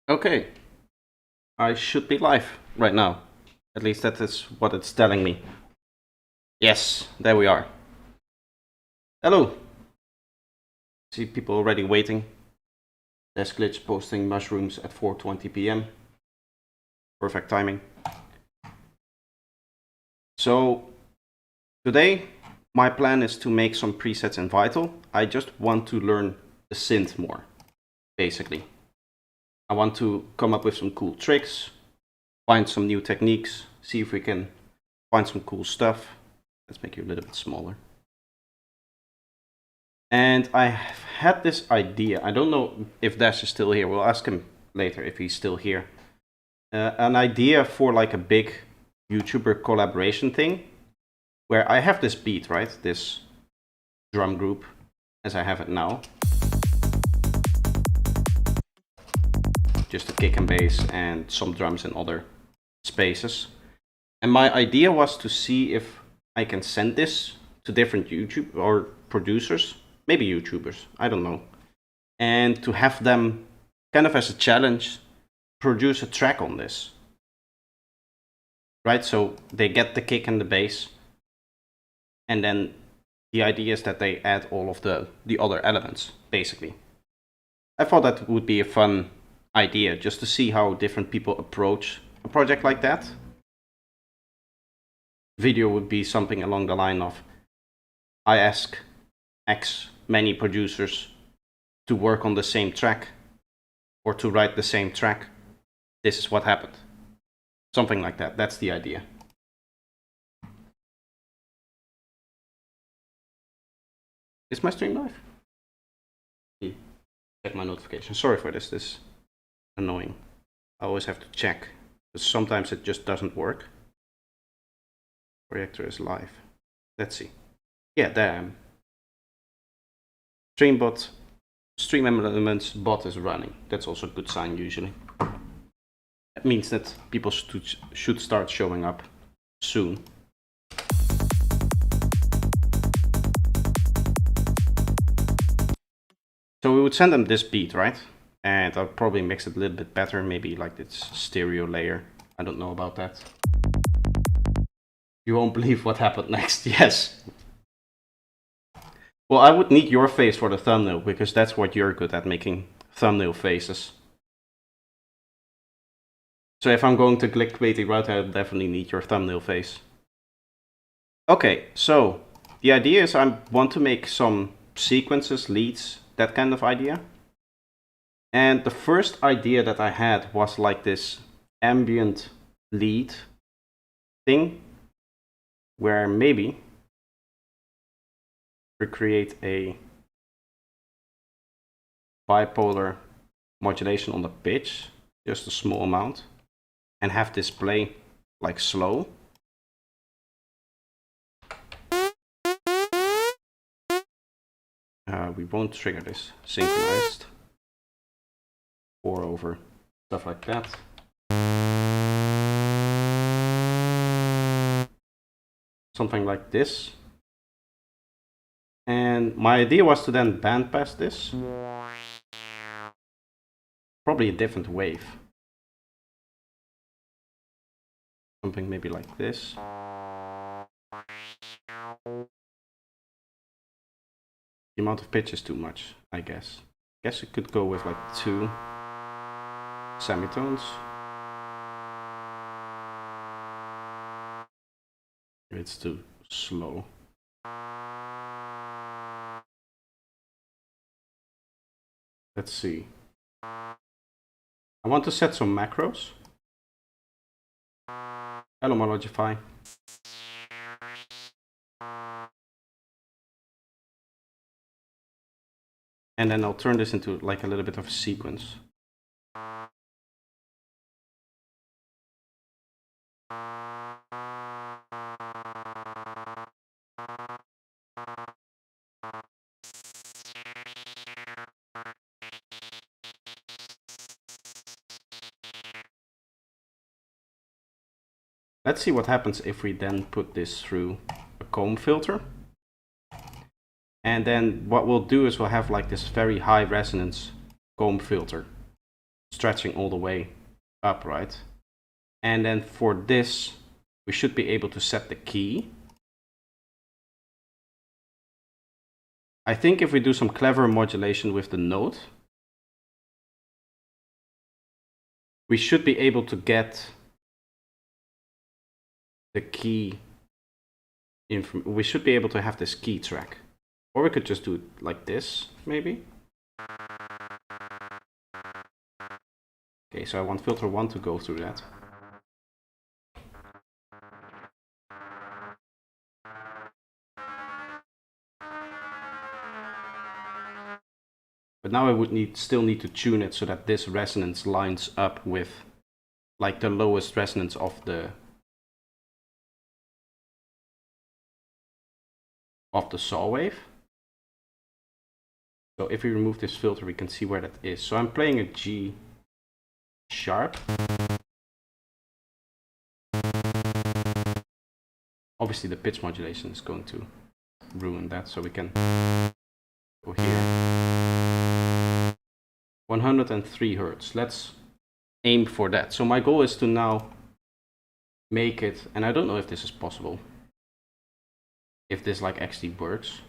Okay, I should be live right now. At least that is what it's telling me. Yes, there we are. Hello. See people already waiting. Desk Glitch posting mushrooms at 4:20 p.m. Perfect timing. So today my plan is to make some presets in Vital. I just want to learn the synth more, basically. I want to come up with some cool tricks, find some new techniques, see if we can find some cool stuff. Let's make you a little bit smaller. And I had this idea. I don't know if Dash is still here. We'll ask him later if he's still here. An idea for like a big YouTuber collaboration thing, where I have this beat, right? This drum group, as I have it now. Just a kick and bass and some drums in other spaces. And my idea was to see if I can send this to different YouTube or producers, maybe YouTubers, I don't know. And to have them, kind of as a challenge, produce a track on this. Right, so they get the kick and the bass. And then the idea is that they add all of the other elements, basically. I thought that would be a fun idea, just to see how different people approach a project like that. Video would be something along the line of, I ask X many producers to work on the same track or to write the same track. This is what happened. Something like that. That's the idea. Is my stream live? Check my notifications. Sorry for this. This is annoying. I always have to check, because sometimes it just doesn't work. Projector is live. Let's see. Yeah, there I am. Streambot, stream elements bot is running. That's also a good sign usually. That means that people should start showing up soon. So we would send them this beat, right? And I'll probably mix it a little bit better, maybe like this stereo layer. I don't know about that. You won't believe what happened next. Yes. Well, I would need your face for the thumbnail, because that's what you're good at, making thumbnail faces. So if I'm going to clickbaity route, I definitely need your thumbnail face. Okay, so the idea is I want to make some sequences, leads, that kind of idea. And the first idea that I had was like this ambient lead thing, where maybe we create a bipolar modulation on the pitch, just a small amount, and have this play like slow. We won't trigger this synchronized, pour over, stuff like that. Something like this. And my idea was to then bandpass this. Probably a different wave. Something maybe like this. The amount of pitch is too much, I guess. I guess it could go with like 2 semitones. It's too slow. Let's see. I want to set some macros. Hello, Mologify. And then I'll turn this into like a little bit of a sequence. Let's see what happens if we then put this through a comb filter. And then what we'll do is we'll have like this very high resonance comb filter. stretching all the way up, right? And then for this, we should be able to set the key. I think if we do some clever modulation with the note, we should be able to get the key. We should be able to have this key track. Or we could just do it like this, maybe. Okay, so I want filter 1 to go through that. But now I would still need to tune it so that this resonance lines up with like the lowest resonance of the saw wave. So if we remove this filter, we can see where that is. So I'm playing a G sharp. Obviously the pitch modulation is going to ruin that, so we can go here. 103 Hertz. Let's aim for that. So my goal is to now make it, and I don't know if this is possible, if this like actually works.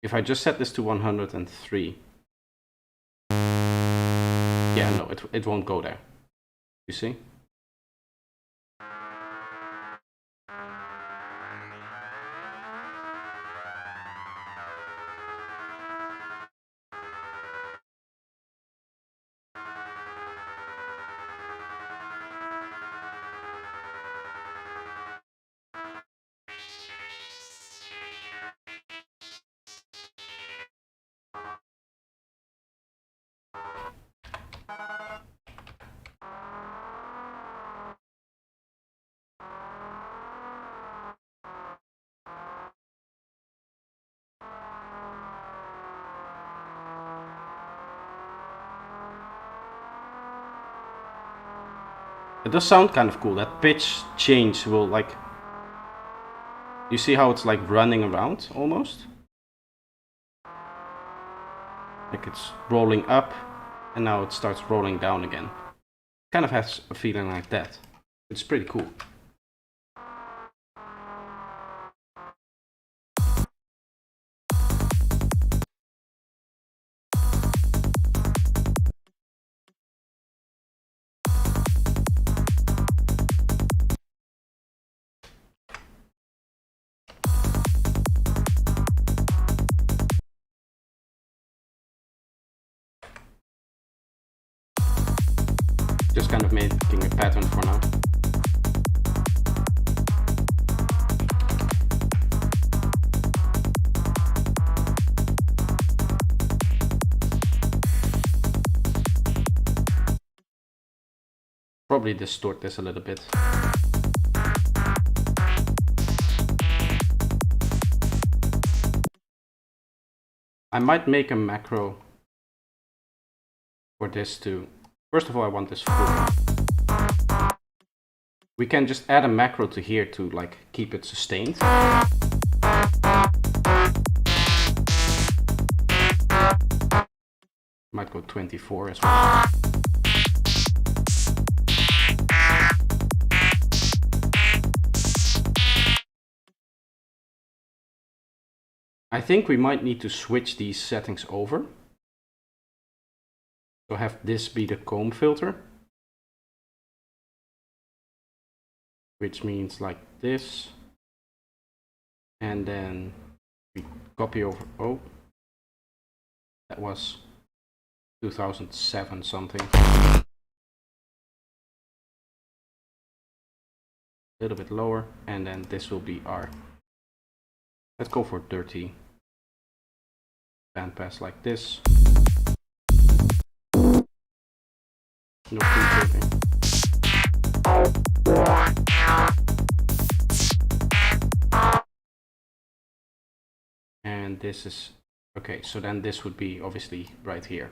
If I just set this to 103, yeah, no, it won't go there. You see? It does sound kind of cool. That pitch change will like... You see how it's like running around almost? Like it's rolling up and now it starts rolling down again. Kind of has a feeling like that. It's pretty cool. Just kind of making a pattern for now. Probably distort this a little bit. I might make a macro for this too. First of all, I want this full. We can just add a macro to here to like keep it sustained. Might go 24 as well. I think we might need to switch these settings over. So have this be the comb filter, which means like this, and then we copy over. Oh, that was 2007 something. A little bit lower, and then this will be our. Let's go for 30 bandpass like this. No pre-taping. And this is okay, so then this would be obviously right here.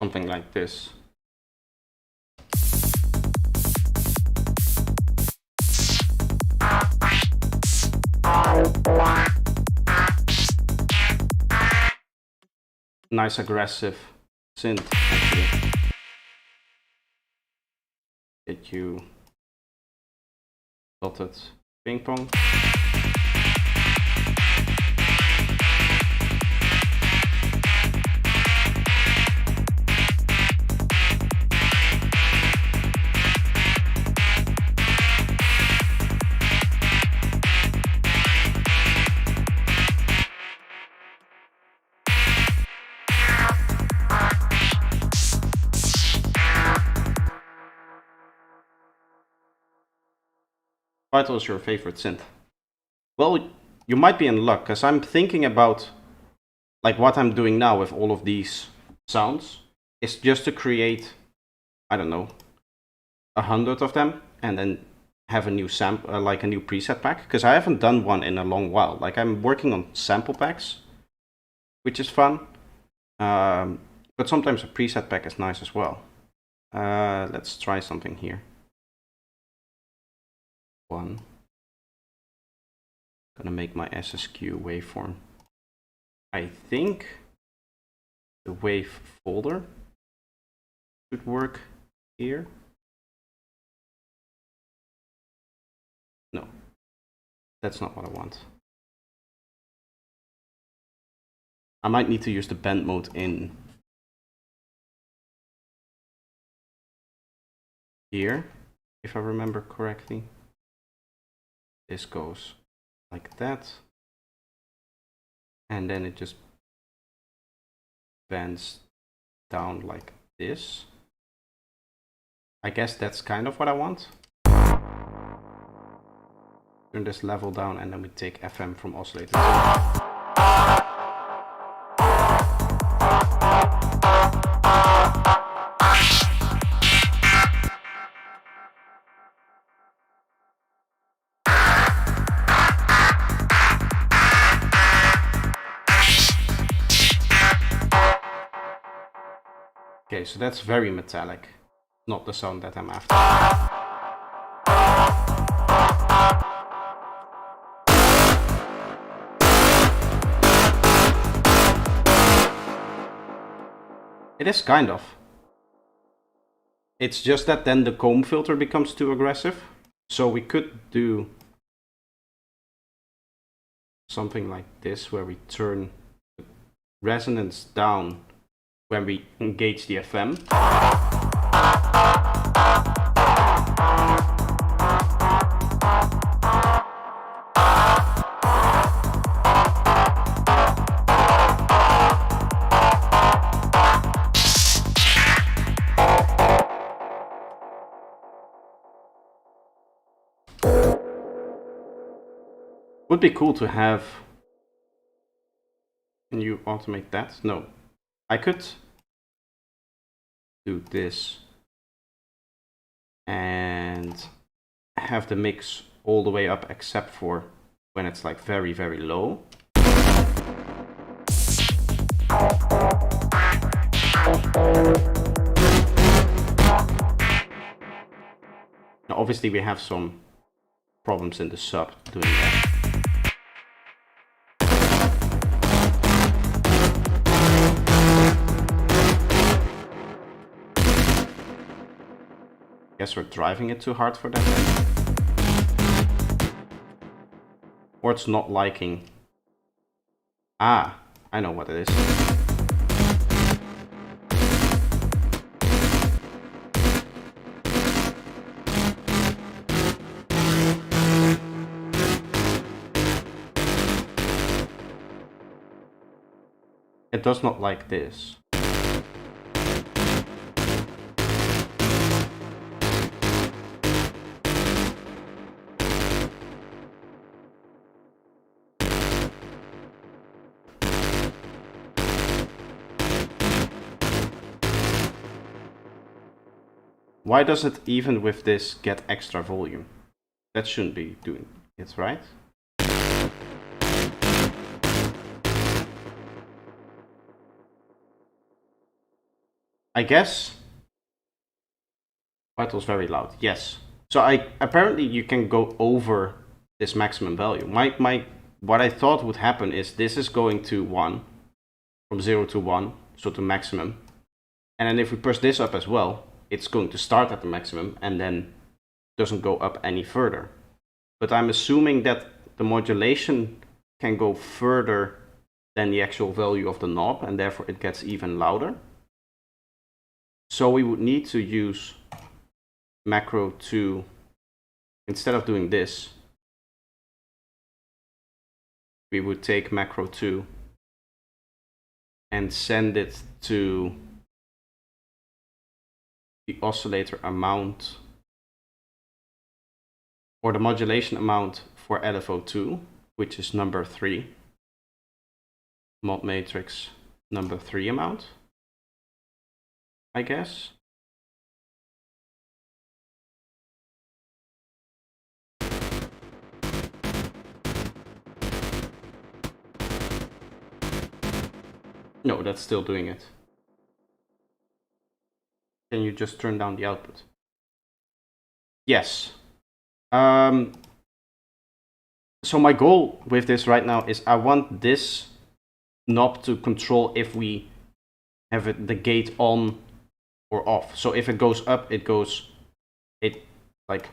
Something like this. nice aggressive synth, actually. Get you dotted ping pong. Vital is your favorite synth. Well, you might be in luck, because I'm thinking about like what I'm doing now with all of these sounds is just to create, I don't know, 100 of them and then have a new sample, like a new preset pack, because I haven't done one in a long while. Like I'm working on sample packs, which is fun, but sometimes a preset pack is nice as well. Let's try something here. Gonna make my SSQ waveform. I think the wave folder should work here. No, that's not what I want. I might need to use the bend mode in here, if I remember correctly. This goes like that, and then it just bends down like this. I guess that's kind of what I want. Turn this level down, and then we take FM from oscillator 2. Okay, so that's very metallic, not the sound that I'm after. It is kind of. It's just that then the comb filter becomes too aggressive. So we could do something like this, where we turn the resonance down when we engage the FM. Would be cool to have. Can you automate that? No. I could do this and have the mix all the way up except for when it's like very, very low. Now obviously we have some problems in the sub doing that. Guess we're driving it too hard for that then. Or it's not liking. Ah, I know what it is. It does not like this. Why does it, even with this, get extra volume? That shouldn't be doing it, right? I guess Vital's very loud. Yes. So apparently you can go over this maximum value. What I thought would happen is this is going to 1, from 0 to 1, so to maximum. And then if we push this up as well, it's going to start at the maximum and then doesn't go up any further. But I'm assuming that the modulation can go further than the actual value of the knob, and therefore it gets even louder. So we would need to use macro 2, instead of doing this, we would take macro 2 and send it to the oscillator amount, or the modulation amount for LFO2, which is number 3, mod matrix number 3 amount, I guess. No, that's still doing it. Can you just turn down the output? Yes. So my goal with this right now is I want this knob to control if we have the gate on or off. So if it goes up, it like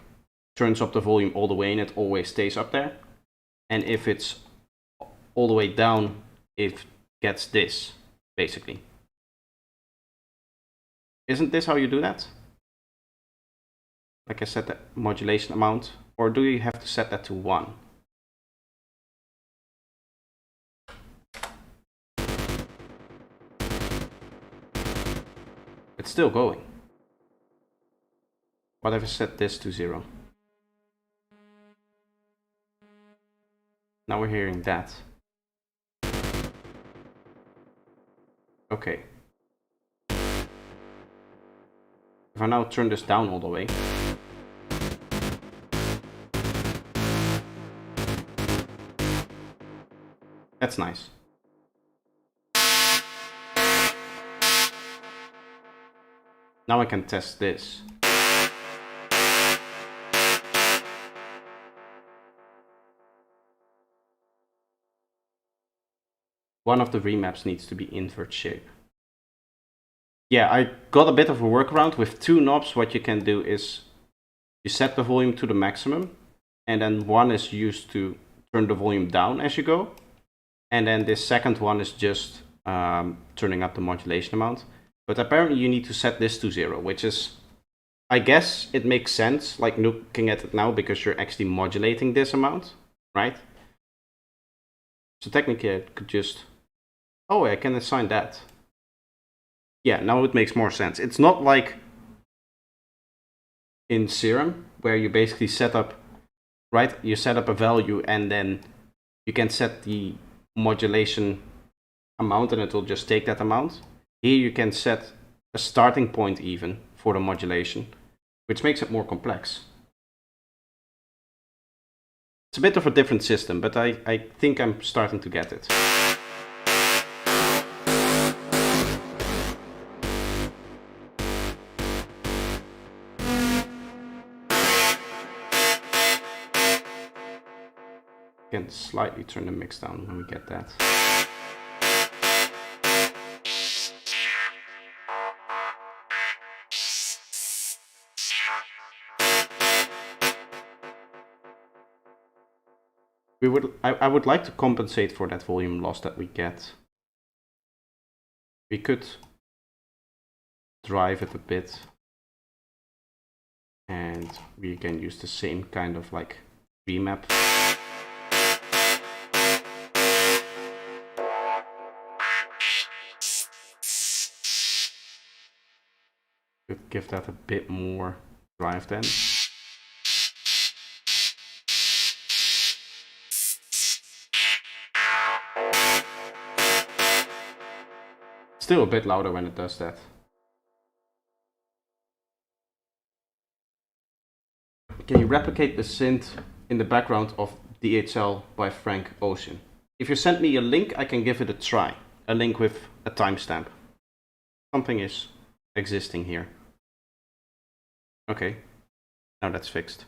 turns up the volume all the way and it always stays up there. And if it's all the way down, it gets this, basically. Isn't this how you do that? Like I said, the modulation amount, or do you have to set that to 1? It's still going. What if I set this to 0? Now we're hearing that. Okay. If I now turn this down all the way, that's nice. Now I can test this. One of the remaps needs to be invert shape. Yeah, I got a bit of a workaround with 2 knobs. What you can do is you set the volume to the maximum, and then one is used to turn the volume down as you go. And then this second one is just turning up the modulation amount. But apparently you need to set this to 0, which is, I guess it makes sense, like looking at it now, because you're actually modulating this amount, right? So technically I could just, oh, I can assign that. Yeah, now it makes more sense. It's not like in Serum, where you basically set up, right? You set up a value and then you can set the modulation amount and it will just take that amount. Here you can set a starting point even for the modulation, which makes it more complex. It's a bit of a different system, but I think I'm starting to get it. Can slightly turn the mix down when we get that. I would like to compensate for that volume loss that we get. We could drive it a bit, and we can use the same kind of like remap. Could give that a bit more drive then. Still a bit louder when it does that. Can you replicate the synth in the background of DHL by Frank Ocean? If you send me a link, I can give it a try. A link with a timestamp. Something is existing here. Okay, now that's fixed.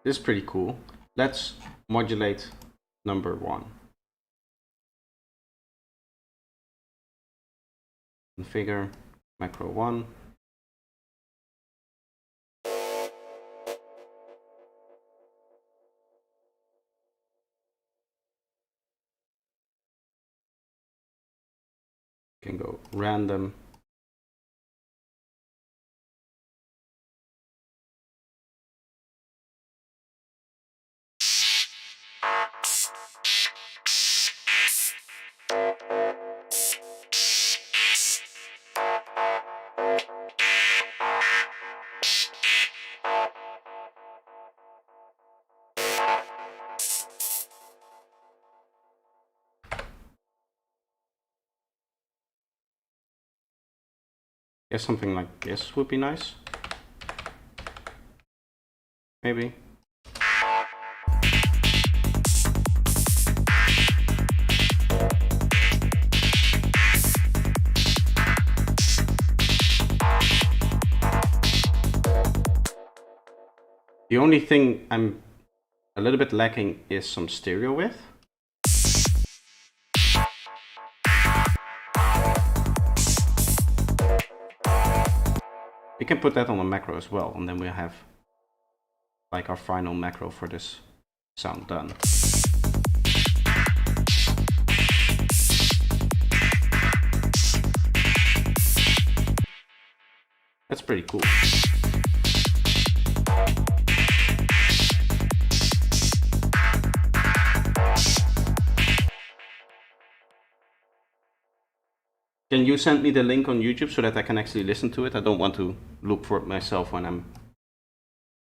This is pretty cool. Let's modulate number 1. Configure macro 1. Can go random. Guess something like this would be nice. Maybe. The only thing I'm a little bit lacking is some stereo width. We can put that on a macro as well, and then we'll have like our final macro for this sound done. That's pretty cool. Can you send me the link on YouTube so that I can actually listen to it? I don't want to look for it myself when I'm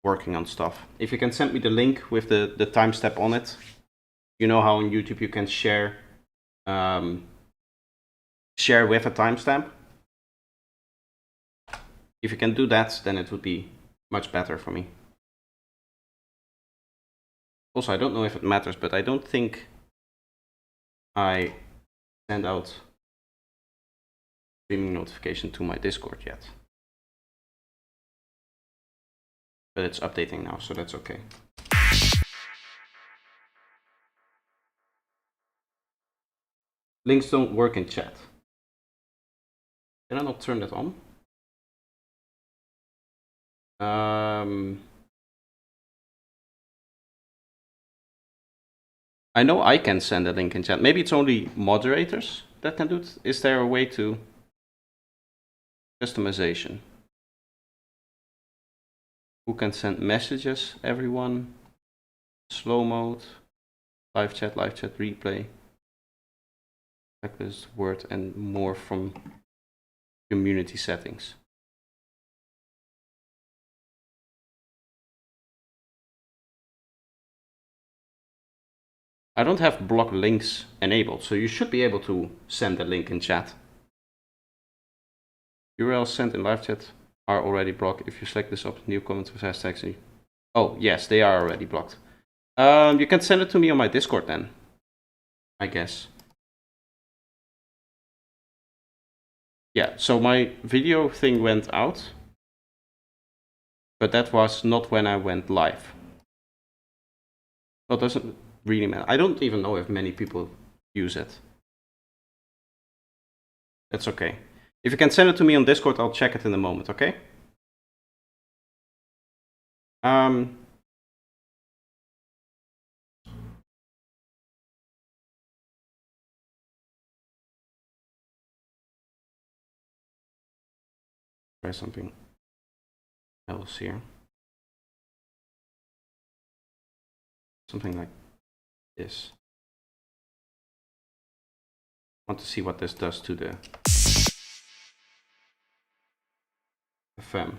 working on stuff. If you can send me the link with the time step on it, you know how on YouTube you can share share with a timestamp. If you can do that, then it would be much better for me. Also, I don't know if it matters, but I don't think I send out streaming notification to my Discord yet. But it's updating now, so that's okay. Links don't work in chat. Can I not turn that on? I know I can send a link in chat. Maybe it's only moderators that can do it. Is there a way to customization? Who can send messages? Everyone. Slow mode. Live chat replay. Checklist, word, and more from community settings. I don't have block links enabled, so you should be able to send a link in chat. URLs sent in live chat are already blocked. If you select this option, new comment with hashtags. Oh, yes, they are already blocked. You can send it to me on my Discord then, I guess. Yeah, so my video thing went out, but that was not when I went live. Well, it doesn't really matter. I don't even know if many people use it. That's okay. If you can send it to me on Discord, I'll check it in a moment, okay? Try something else here. Something like this. I want to see what this does to the FM.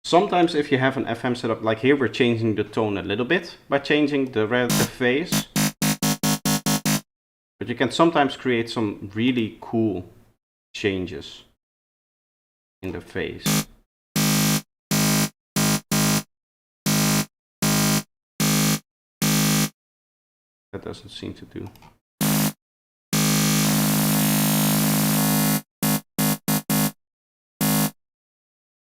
Sometimes if you have an FM setup, like here we're changing the tone a little bit by changing the relative phase. But you can sometimes create some really cool changes in the phase. That doesn't seem to do.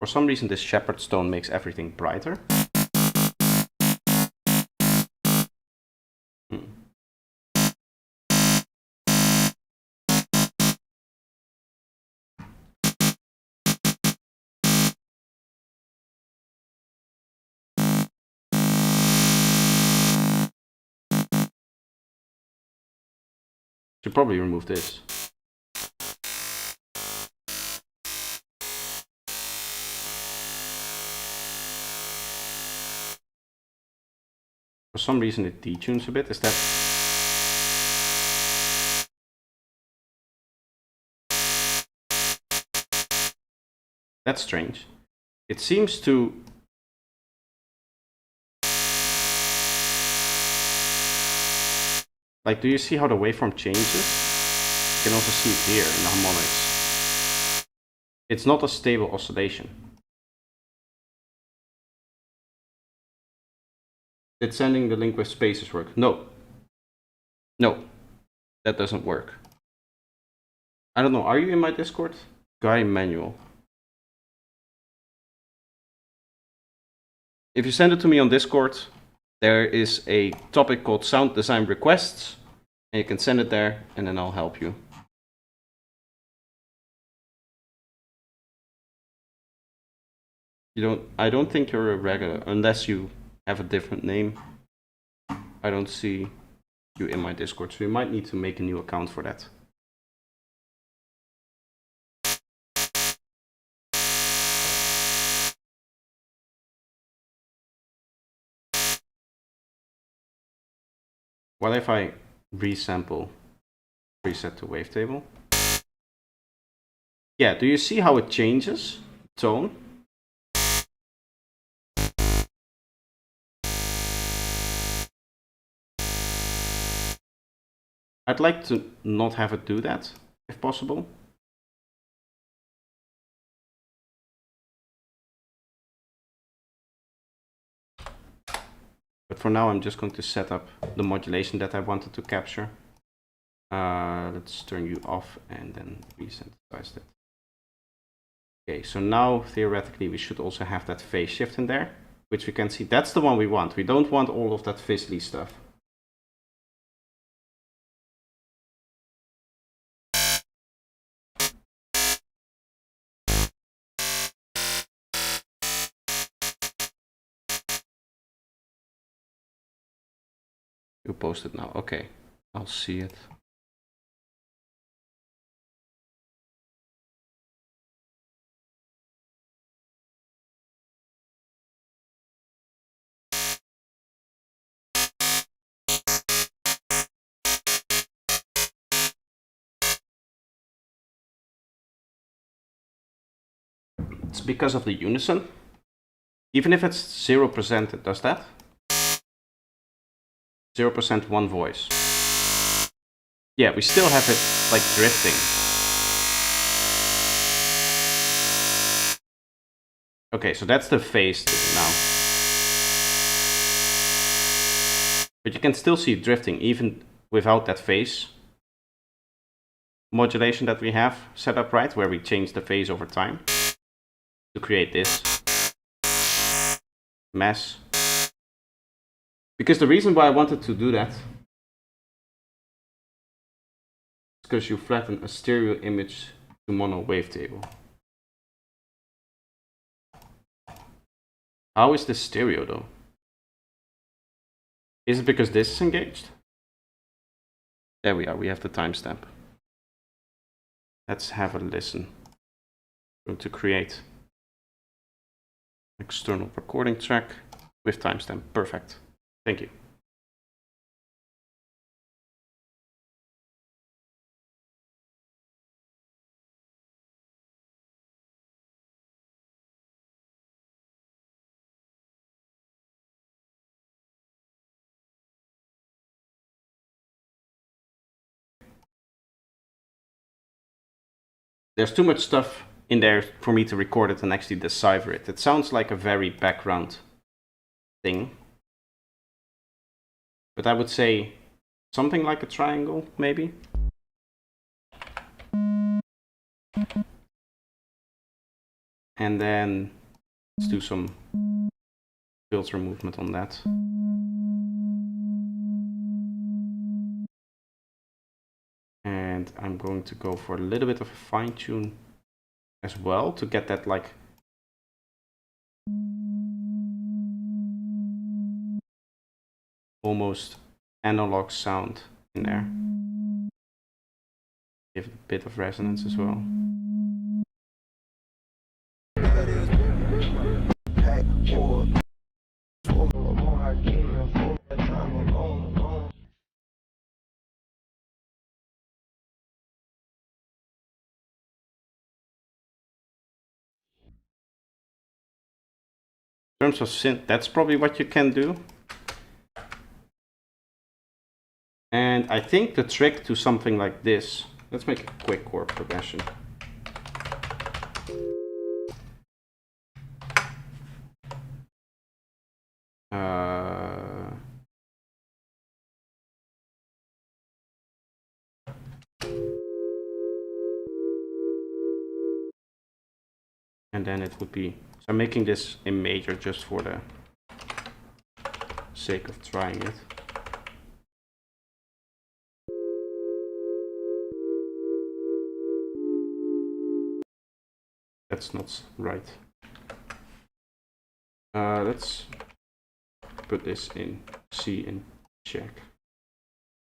For some reason, this shepherd's tone makes everything brighter. Should probably remove this. For some reason it detunes a bit. Is that... That's strange. It seems to... Like, do you see how the waveform changes? You can also see it here in the harmonics. It's not a stable oscillation. Did sending the link with spaces work? No. No. That doesn't work. I don't know. Are you in my Discord? Guy Manual. If you send it to me on Discord, there is a topic called Sound Design Requests, and you can send it there, and then I'll help you. I don't think you're a regular, unless you have a different name. I don't see you in my Discord, so you might need to make a new account for that. What if I resample preset to wavetable? Yeah, do you see how it changes tone? I'd like to not have it do that, if possible. But for now, I'm just going to set up the modulation that I wanted to capture. Let's turn you off and then resynthesize it. Okay, so now theoretically we should also have that phase shift in there, which we can see. That's the one we want. We don't want all of that fizzly stuff. You post it now. Okay, I'll see it. It's because of the unison. Even if it's 0%, it does that. 0% one voice. Yeah, we still have it like drifting. Okay, so that's the phase now. But you can still see it drifting even without that phase modulation that we have set up, right? Where we change the phase over time to create this mess. Because the reason why I wanted to do that is because you flatten a stereo image to mono wavetable. How is this stereo though? Is it because this is engaged? There we are, we have the timestamp. Let's have a listen. I'm going to create external recording track with timestamp. Perfect. Thank you. There's too much stuff in there for me to record it and actually decipher it. It sounds like a very background thing. But I would say something like a triangle, maybe. And then let's do some filter movement on that. And I'm going to go for a little bit of a fine tune as well to get that like almost analog sound in there. Give it a bit of resonance as well. In terms of synth, that's probably what you can do. And I think the trick to something like this, let's make a quick chord progression. And then it would be, so I'm making this in major just for the sake of trying it. That's not right. Let's put this in C and check.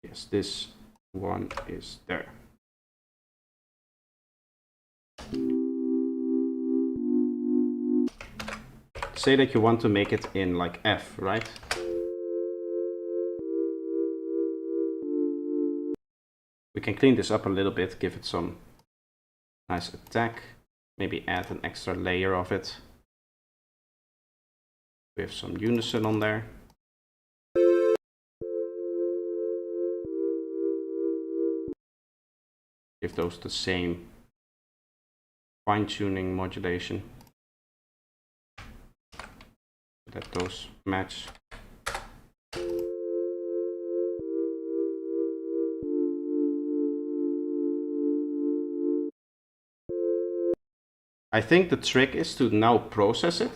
Yes, this one is there. Say that you want to make it in like F, right? We can clean this up a little bit, give it some nice attack, maybe add an extra layer of it. We have some unison on there. Give those the same fine-tuning modulation. That those match. I think the trick is to now process it.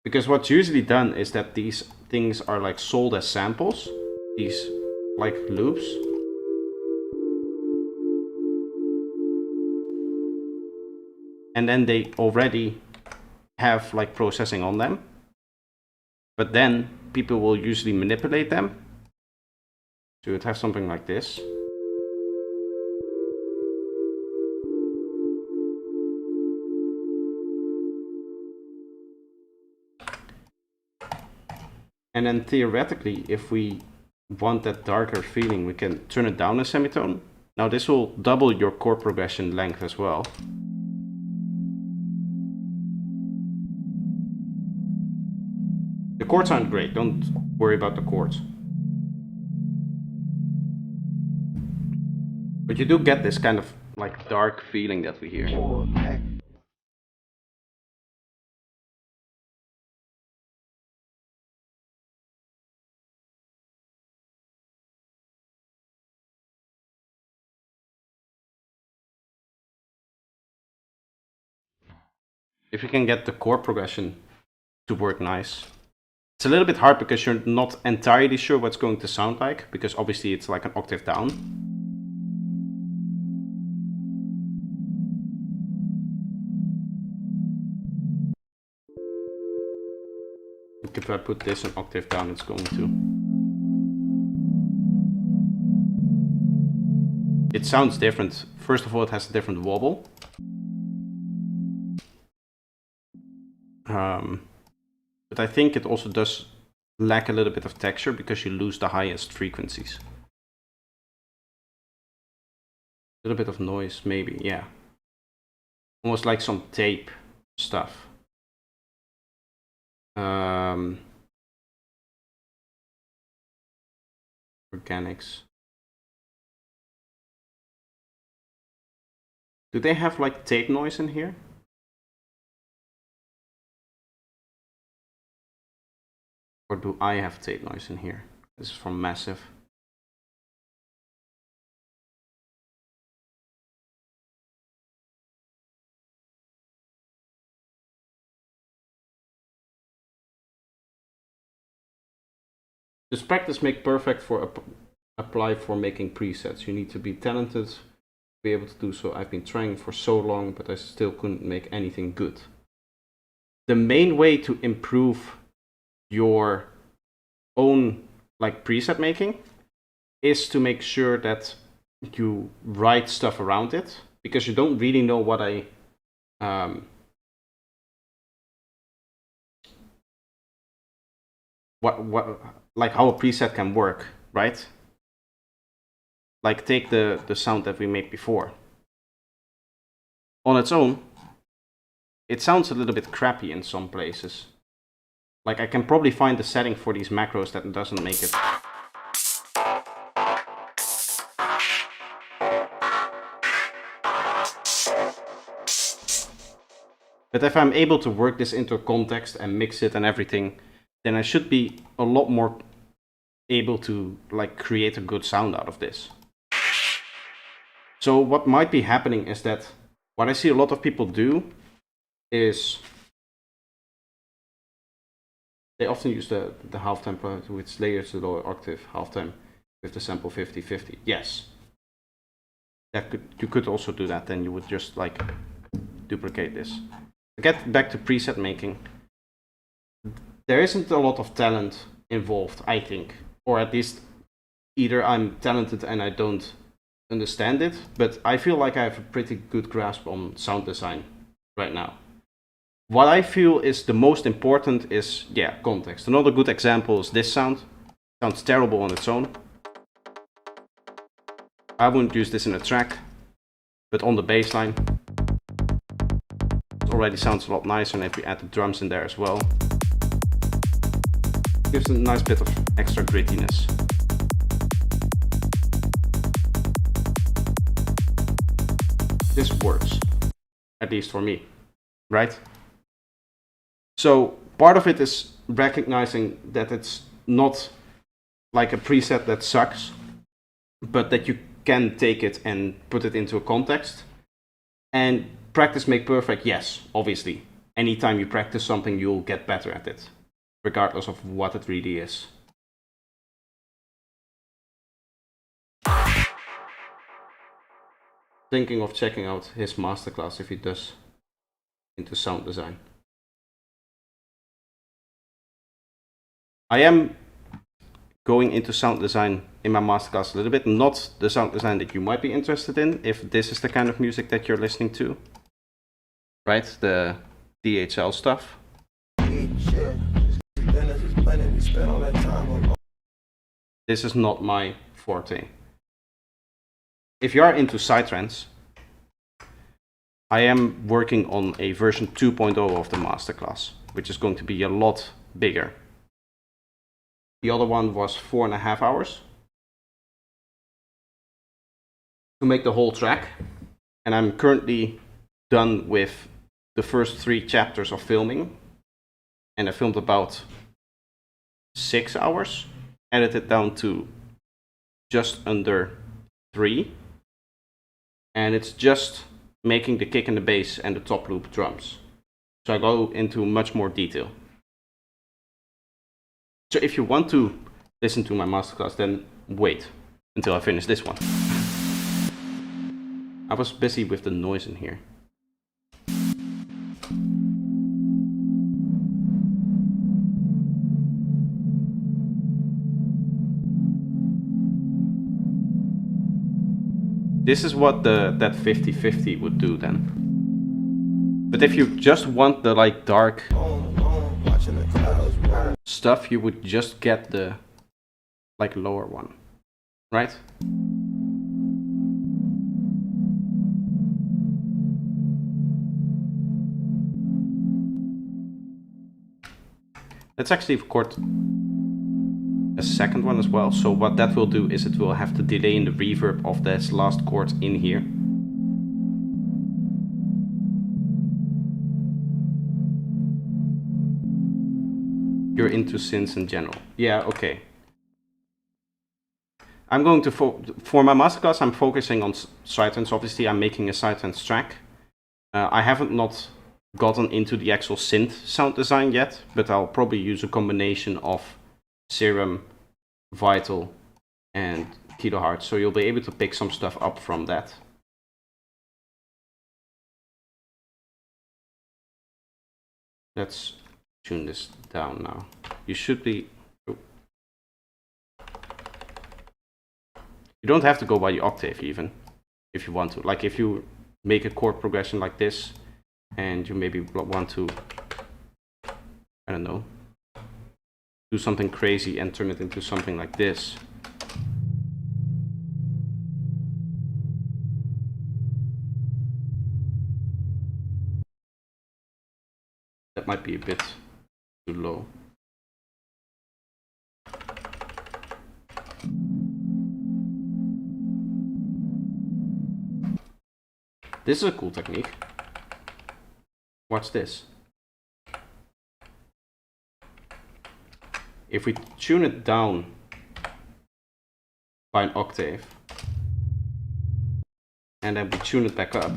Because what's usually done is that these things are like sold as samples, these like loops. And then they already have like processing on them. But then people will usually manipulate them. So you'd have something like this. And then theoretically, if we want that darker feeling, we can turn it down a semitone. Now this will double your chord progression length as well. The chords sound great, don't worry about the chords. But you do get this kind of like dark feeling that we hear. If you can get the chord progression to work nice. It's a little bit hard because you're not entirely sure what's going to sound like, because obviously it's like an octave down. If I put this an octave down, it's going to. It sounds different. First of all, it has a different wobble. But I think it also does lack a little bit of texture because you lose the highest frequencies. A little bit of noise, maybe, yeah. Almost like some tape stuff. Organics. Do they have like tape noise in here? Or do I have tape noise in here? This is from Massive. Does practice make perfect for apply for making presets? You need to be talented to be able to do so. I've been trying for so long, but I still couldn't make anything good. The main way to improve your own like preset making is to make sure that you write stuff around it, because you don't really know what like how a preset can work, right? Like take the sound that we made before. On its own, it sounds a little bit crappy in some places. Like I can probably find the setting for these macros that doesn't make it. But if I'm able to work this into context and mix it and everything, then I should be a lot more able to like create a good sound out of this. So what might be happening is that what I see a lot of people do is they often use the halftime which layers the lower octave halftime with the sample 50-50. Yes, you could also do that. Then you would just like duplicate this. To get back to preset making, there isn't a lot of talent involved, I think, or at least either I'm talented and I don't understand it, but I feel like I have a pretty good grasp on sound design right now. What I feel is the most important is, context. Another good example is this sound. Sounds terrible on its own. I wouldn't use this in a track, but on the bass line, it already sounds a lot nicer, and if we add the drums in there as well, it gives a nice bit of extra grittiness. This works, at least for me, right? So part of it is recognizing that it's not like a preset that sucks, but that you can take it and put it into a context. And practice make perfect, yes, obviously. Anytime you practice something, you'll get better at it, regardless of what it really is. Thinking of checking out his masterclass if he does into sound design. I am going into sound design in my masterclass a little bit, not the sound design that you might be interested in if this is the kind of music that you're listening to, right? The DHL stuff. This is not my forte. If you are into psytrance, I am working on a version 2.0 of the masterclass, which is going to be a lot bigger. The other one was 4.5 hours to make the whole track, and I'm currently done with the first 3 chapters of filming, and I filmed about 6 hours, edited down to just under 3, and it's just making the kick and the bass and the top loop drums. So I go into much more detail. So if you want to listen to my masterclass, then wait until I finish this one. I was busy with the noise in here. This is what that 50-50 would do then. But if you just want the like dark stuff, you would just get the like lower one, right? Let's actually record a second one as well. So what that will do is it will have the delay in the reverb of this last chord in here. You're into synths in general. Yeah, okay. I'm going to, for my masterclass, I'm focusing on sidetrends. Obviously, I'm making a sidetrends track. I haven't not gotten into the actual synth sound design yet, but I'll probably use a combination of Serum, Vital, and Kilohertz, so you'll be able to pick some stuff up from that. Let's tune this down now. You should be... Oh. You don't have to go by the octave even, if you want to. Like if you make a chord progression like this, and you maybe want to, I don't know, do something crazy and turn it into something like this. That might be a bit too low. This is a cool technique. Watch this. If we tune it down by an octave, and then we tune it back up,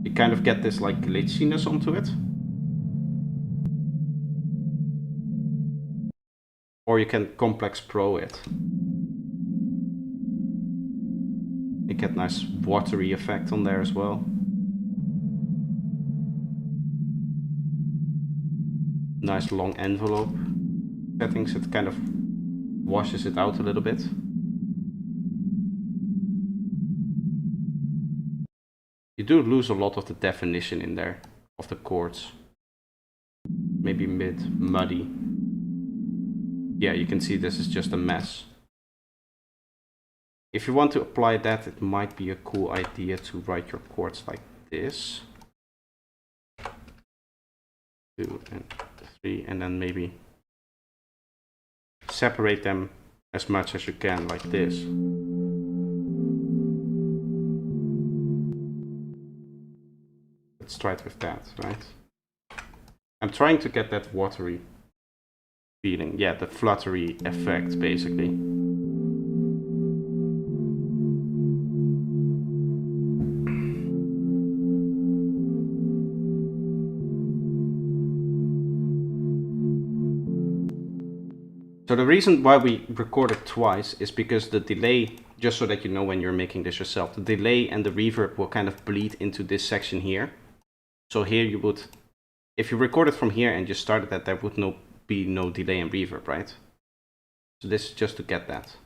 you kind of get this like glitchiness onto it. Or you can complex pro it. You get nice watery effect on there as well. Nice long envelope settings, it kind of washes it out a little bit. You do lose a lot of the definition in there of the chords. Maybe muddy. Yeah, you can see this is just a mess. If you want to apply that, it might be a cool idea to write your chords like this. 2 and 3, and then maybe separate them as much as you can like this. Let's try it with that, right? I'm trying to get that watery feeling. Yeah, the fluttery effect, basically. So the reason why we record it twice is because the delay, just so that you know when you're making this yourself, the delay and the reverb will kind of bleed into this section here. So here you would, if you record it from here and just started that, there would be no delay and reverb, right? So this is just to get that.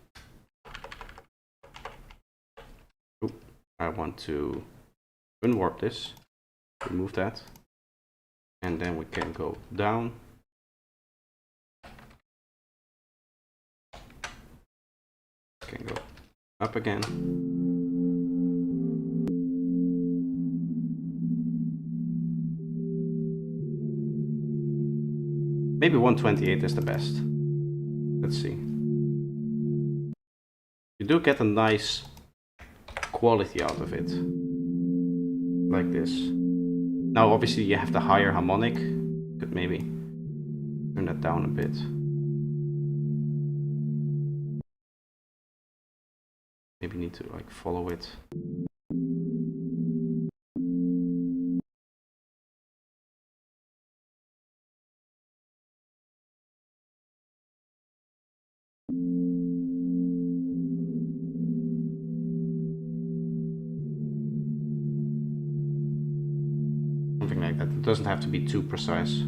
Ooh, I want to unwarp this, remove that, and then we can go down. Can go up again. Maybe 128 is the best. Let's see. You do get a nice quality out of it. Like this. Now obviously you have the higher harmonic. Could maybe turn that down a bit. Maybe need to like follow it. Something like that. It doesn't have to be too precise.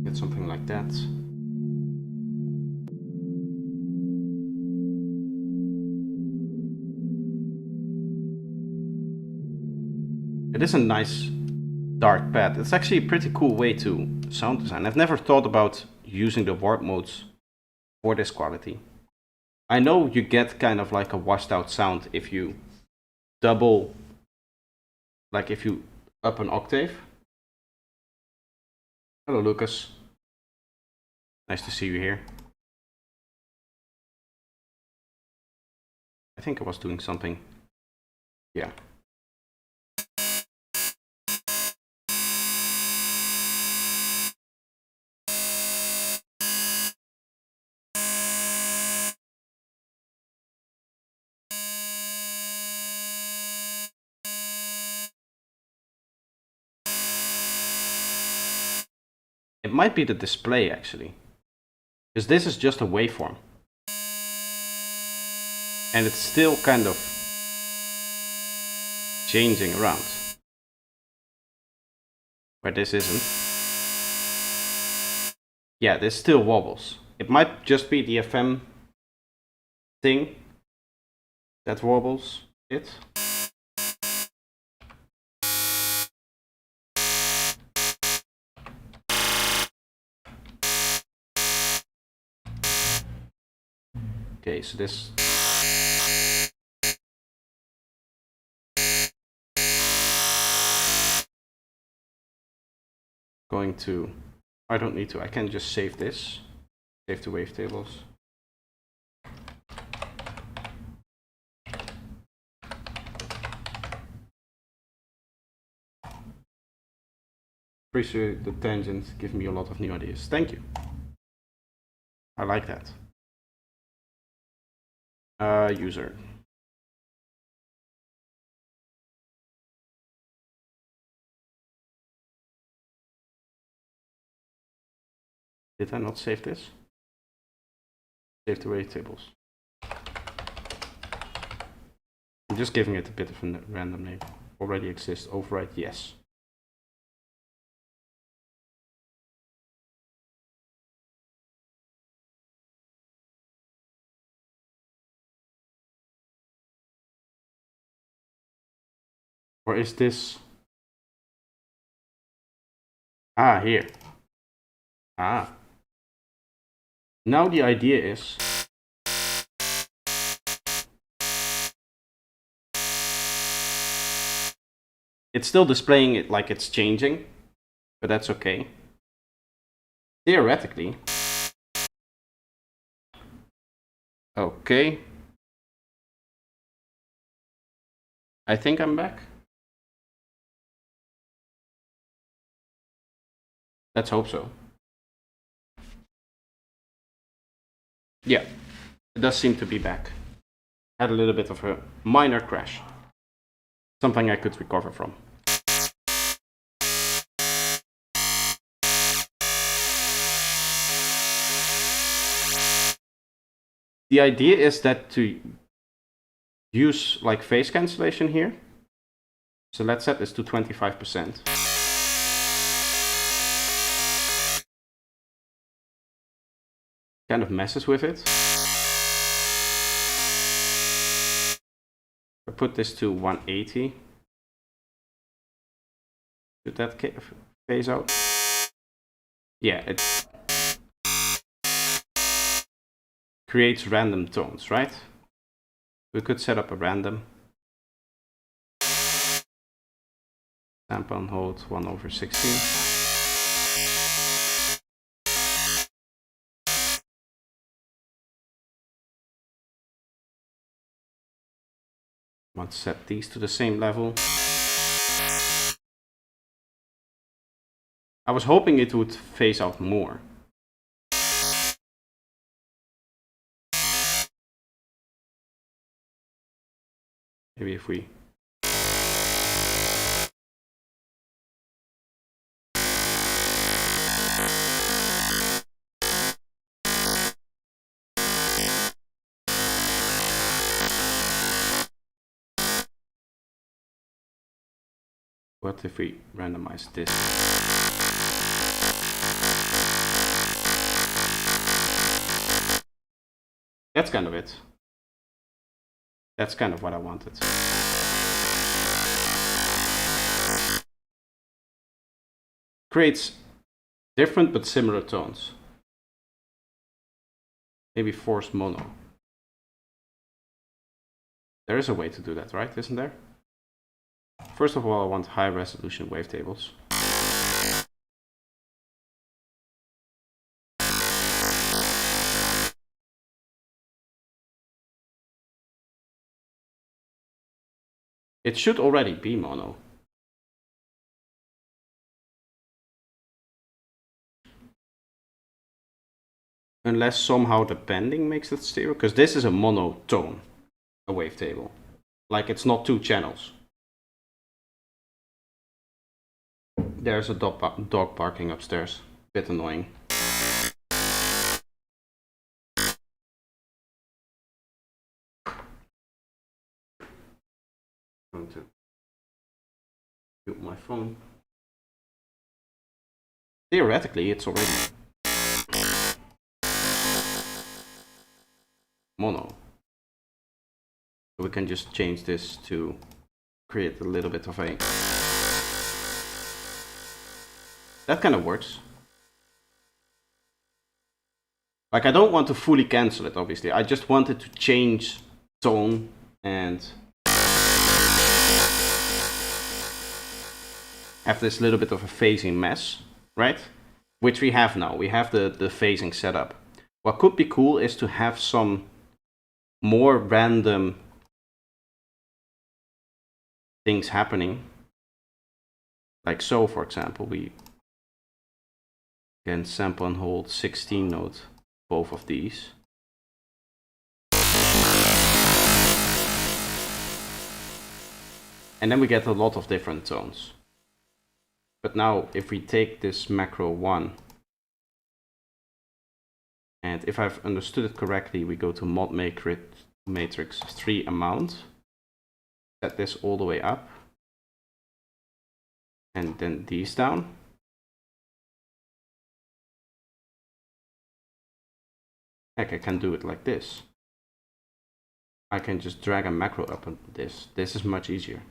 Get something like that. It is a nice dark pad. It's actually a pretty cool way to sound design. I've never thought about using the warp modes for this quality. I know you get kind of like a washed out sound if you double, like if you up an octave. Hello, Lucas. Nice to see you here. I think I was doing something. Yeah. It might be the display actually, because this is just a waveform. And it's still kind of changing around. Where this isn't. Yeah, this still wobbles. It might just be the FM thing that wobbles it. Okay, so this going to, I don't need to, I can just save this, save the wavetables. Appreciate the tangent, give me a lot of new ideas. Thank you. I like that. User. Did I not save this? Save the wavetables. I'm just giving it a bit of a random name. Already exists, override, yes. Or is this? Ah, here. Ah. Now the idea is it's still displaying it like it's changing, but that's okay. Theoretically. Okay. I think I'm back. Let's hope so. Yeah, it does seem to be back. Had a little bit of a minor crash. Something I could recover from. The idea is that to use like phase cancellation here. So let's set this to 25%. Kind of messes with it. I put this to 180. Should that phase out? Yeah, it creates random tones, right? We could set up a random. Sample and hold 1/16. Want to set these to the same level. I was hoping it would phase out more. Maybe if we what if we randomize this? That's kind of it. That's kind of what I wanted. Creates different but similar tones. Maybe force mono. There is a way to do that, right? Isn't there? First of all, I want high resolution wavetables. It should already be mono. Unless somehow the bending makes it stereo, because this is a monotone, a wavetable. Like it's not 2 channels. There's a dog barking upstairs. Bit annoying. I'm going to mute my phone. Theoretically, it's already mono. So we can just change this to create a little bit of a... That kind of works. Like, I don't want to fully cancel it, obviously. I just wanted to change tone and have this little bit of a phasing mess, right? Which we have now. We have the phasing set up. What could be cool is to have some more random things happening. Like so, for example, we can sample and hold 16 note both of these. And then we get a lot of different tones. But now if we take this macro 1, and if I've understood it correctly, we go to mod matrix 3 amount, set this all the way up, and then these down. Heck, I can do it like this. I can just drag a macro up on this. This is much easier.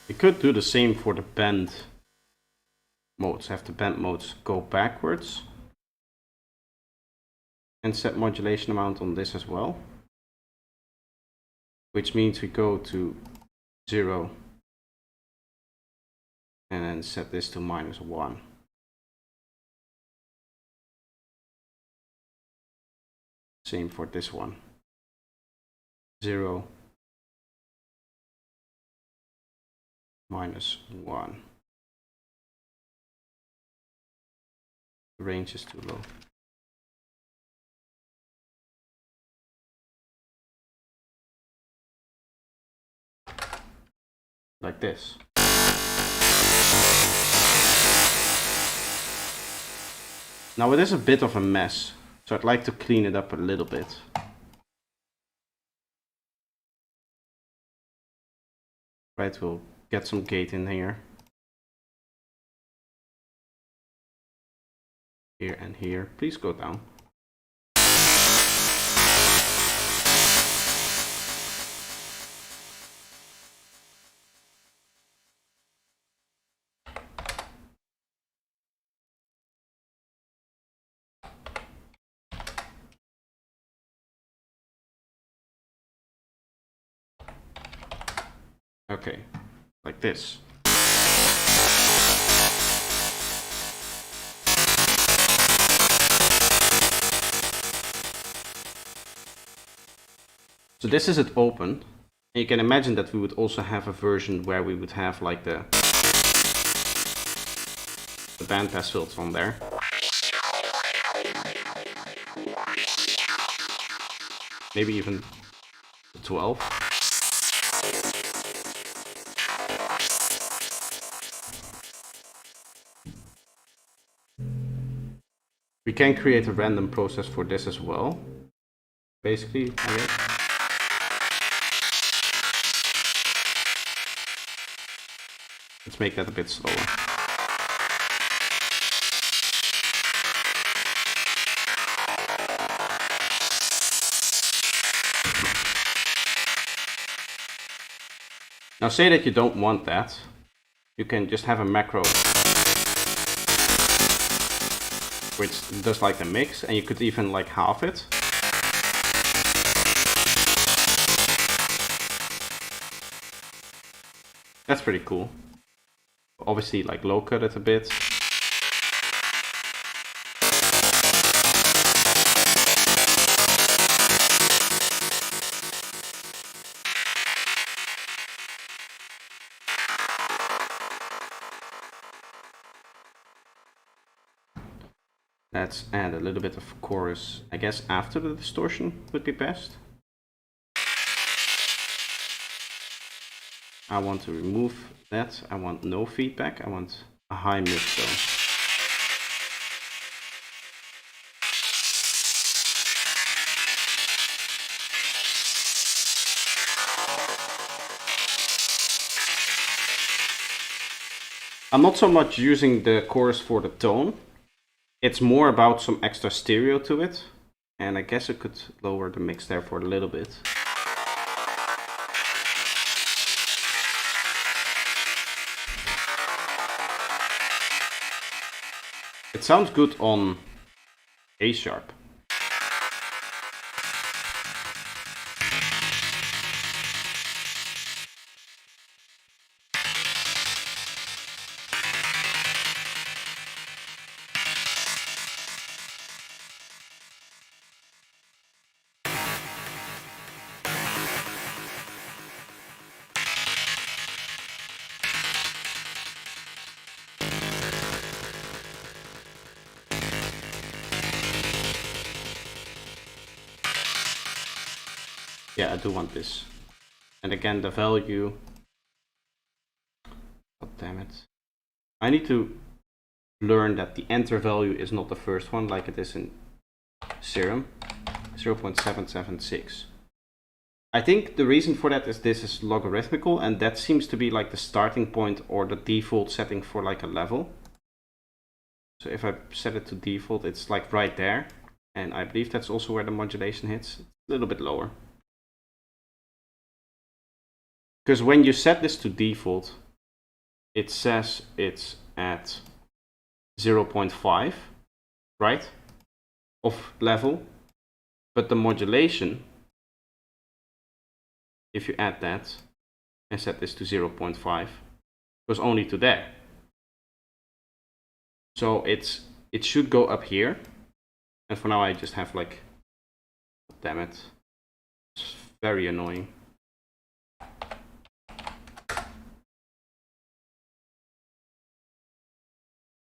We could do the same for the bend modes. Have the bend modes go backwards. And set modulation amount on this as well. Which means we go to 0. And then set this to -1. Same for this one. 0. -1. The range is too low. Like this. Now it is a bit of a mess, so I'd like to clean it up a little bit. Right, we'll get some gate in here. Here and here. Please go down. Okay, like this. So this is it open. And you can imagine that we would also have a version where we would have like the bandpass filter on there. Maybe even 12. We can create a random process for this as well. Basically, I guess. Let's make that a bit slower. Now say that you don't want that. You can just have a macro which does like the mix, and you could even like halve it. That's pretty cool. Obviously like low cut it a bit. Let's add a little bit of chorus, I guess after the distortion would be best. I want to remove that. I want no feedback. I want a high mix though. I'm not so much using the chorus for the tone. It's more about some extra stereo to it. And I guess I could lower the mix there for a little bit. It sounds good on A sharp. Yeah, I do want this. And again, the value. God damn it. I need to learn that the enter value is not the first one like it is in Serum. 0.776. I think the reason for that is this is logarithmical, and that seems to be like the starting point or the default setting for like a level. So if I set it to default, it's like right there. And I believe that's also where the modulation hits. It's a little bit lower. Because when you set this to default, it says it's at 0.5, right, of level, but the modulation, if you add that and set this to 0.5, goes only to there. So it should go up here, and for now I just have like, damn it, it's very annoying.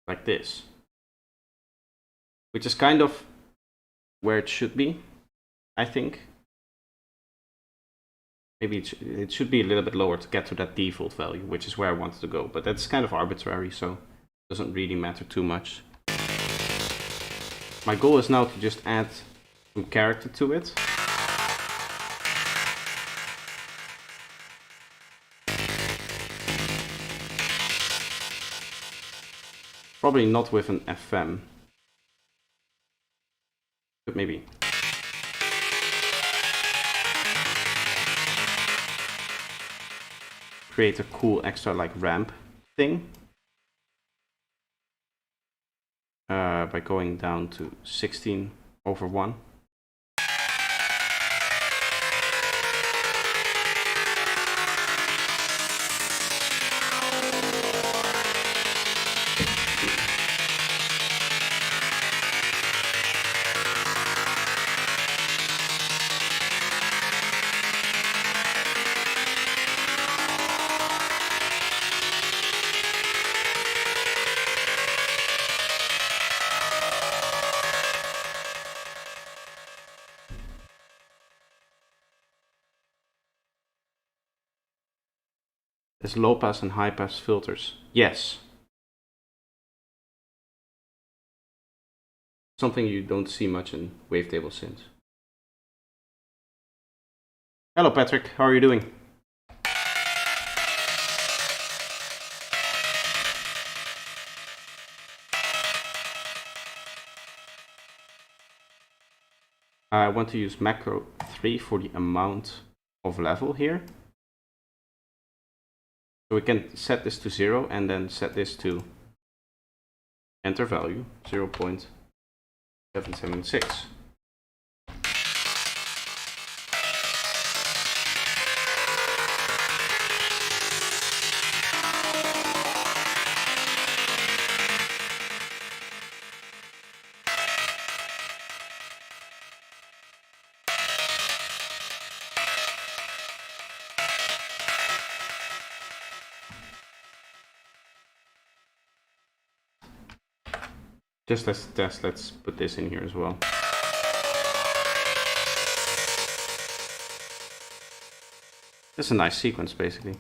Like this, which is kind of where it should be, I think. Maybe it should be a little bit lower to get to that default value, which is where I wanted to go, but that's kind of arbitrary, so it doesn't really matter too much. My goal is now to just add some character to it. Probably not with an FM, but maybe. Create a cool extra like ramp thing by going down to 16/1. There's low pass and high pass filters. Yes. Something you don't see much in Wavetable synths. Hello Patrick, how are you doing? I want to use macro 3 for the amount of level here. So we can set this to 0 and then set this to enter value 0.776. 776. Just let's test, let's put this in here as well. That's a nice sequence, basically.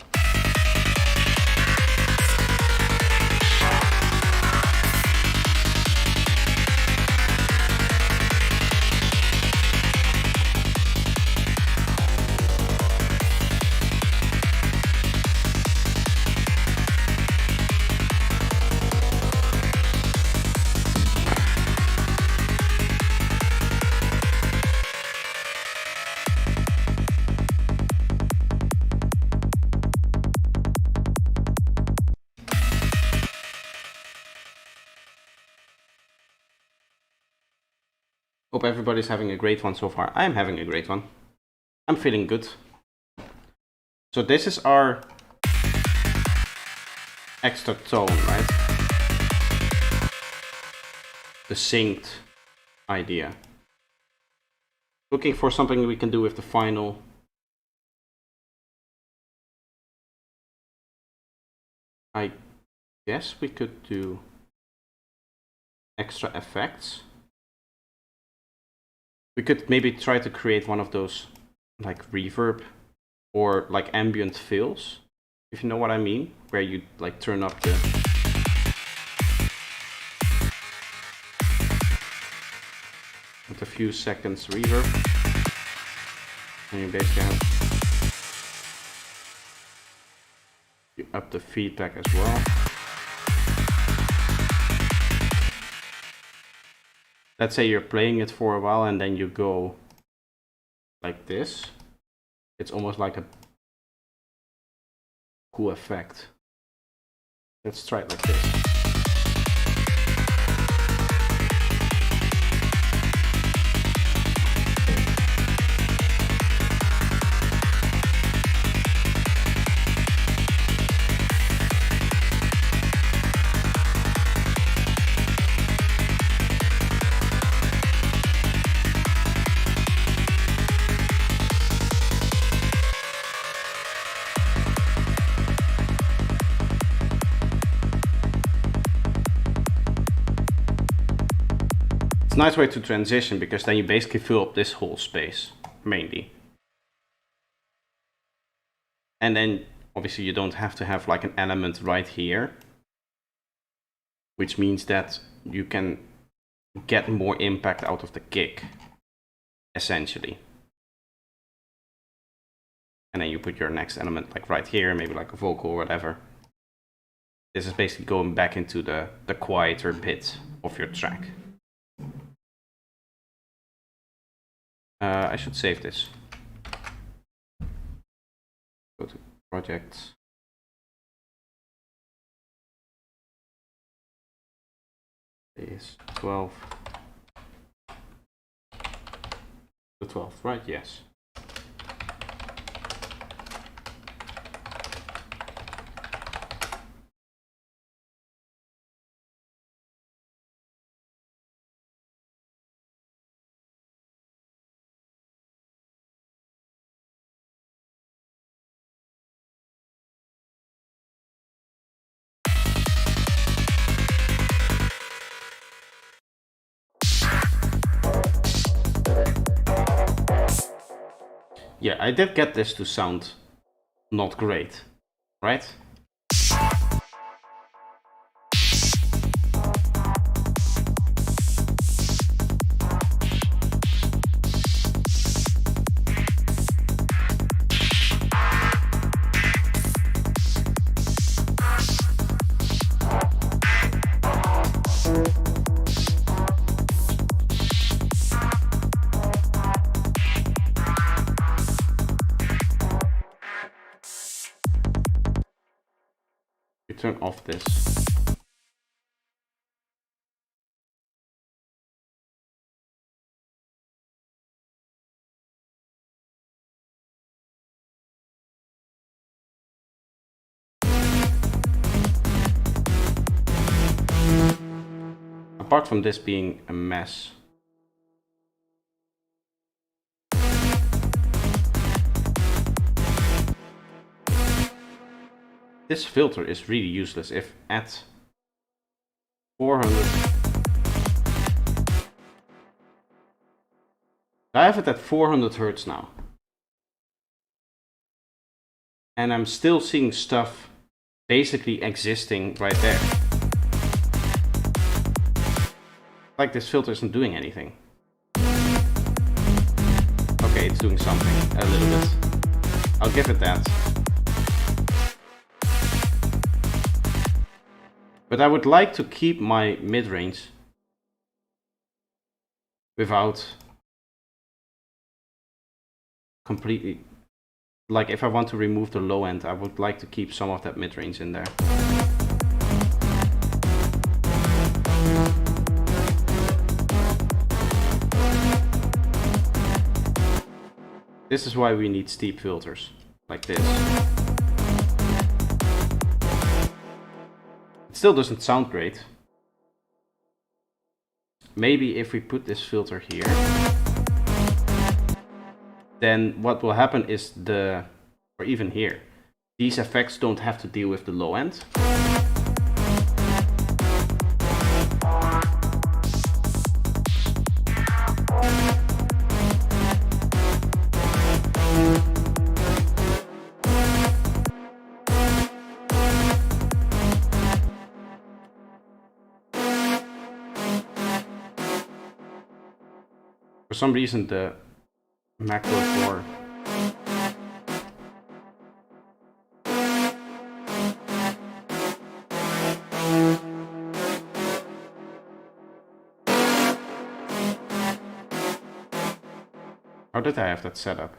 Hope everybody's having a great one so far. I'm having a great one. I'm feeling good. So this is our extra tone, right? The synced idea. Looking for something we can do with the final. I guess we could do extra effects. We could maybe try to create one of those like reverb or like ambient fills, if you know what I mean, where you like turn up the with a few seconds reverb, and you basically have you up the feedback as well. Let's say you're playing it for a while and then you go like this. It's almost like a cool effect. Let's try it like this. It's a nice way to transition because then you basically fill up this whole space, mainly. And then obviously you don't have to have like an element right here, which means that you can get more impact out of the kick, essentially. And then you put your next element like right here, maybe like a vocal or whatever. This is basically going back into the quieter bit of your track. I should save this. Go to projects. Is 12. The 12th, right? Yes. Yeah, I did get this to sound not great, right? Turn off this. apart from this being a mess. This filter is really useless if at 400. I have it at 400 Hertz now. And I'm still seeing stuff basically existing right there. Like this filter isn't doing anything. Okay, it's doing something, a little bit. I'll give it that. But I would like to keep my mid-range without completely, like if I want to remove the low end, I would like to keep some of that mid-range in there. This is why we need steep filters, like this. It still doesn't sound great. Maybe if we put this filter here, then what will happen is or even here, these effects don't have to deal with the low end. For some reason the macro for how did I have that set up?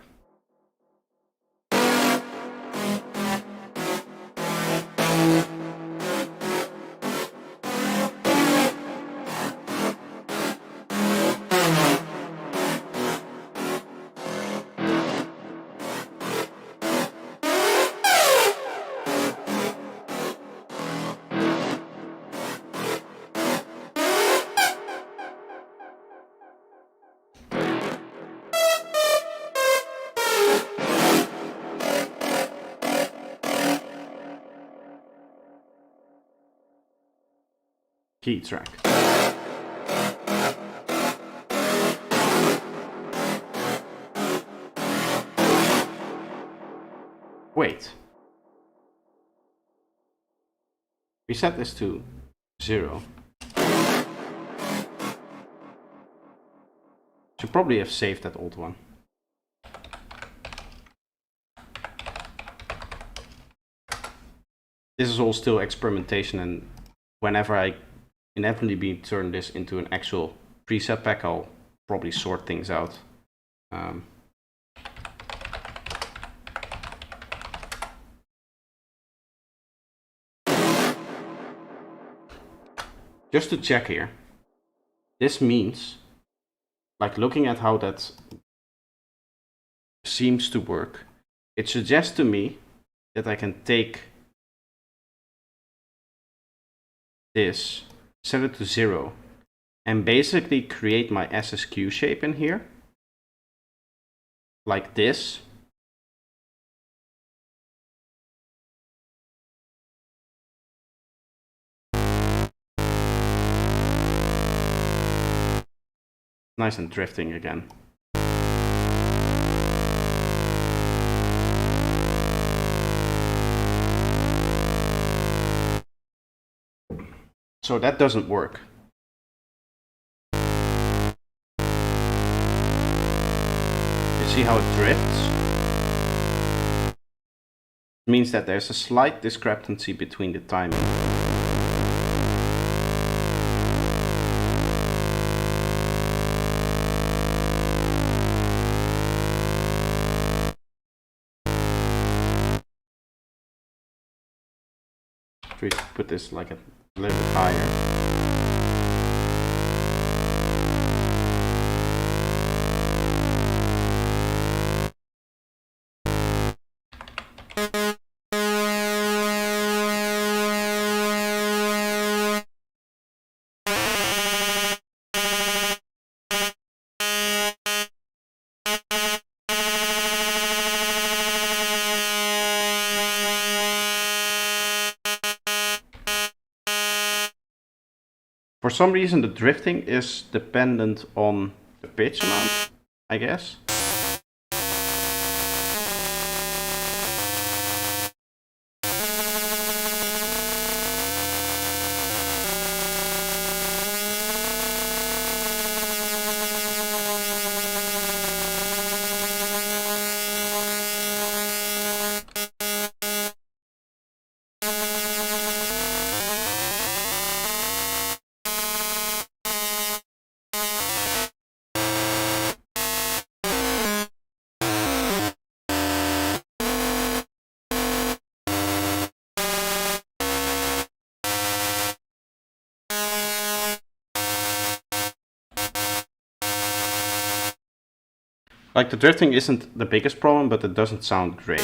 Key track. Wait. We set this to 0. Should probably have saved that old one. This is all still experimentation, and whenever I inevitably turn this into an actual preset pack, I'll probably sort things out. Just to check here, this means, like looking at how that seems to work, it suggests to me that I can take this, set it to 0, and basically create my SSQ shape in here, like this. Nice and drifting again. So that doesn't work. You see how it drifts? It means that there's a slight discrepancy between the timing. We put this like a little bit higher. For some reason, the drifting is dependent on the pitch amount, I guess. Like, the drifting isn't the biggest problem, but it doesn't sound great.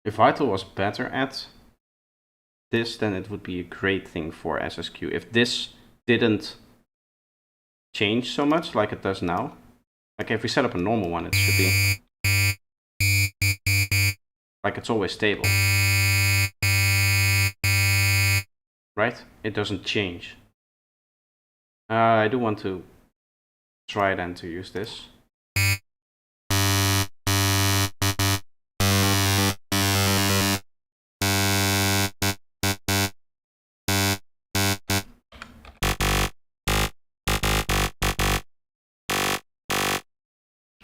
If Vital was better at this, then it would be a great thing for SSQ. If this didn't change so much like it does now, like if we set up a normal one, it should be like it's always stable, right? It doesn't change. I do want to try then to use this.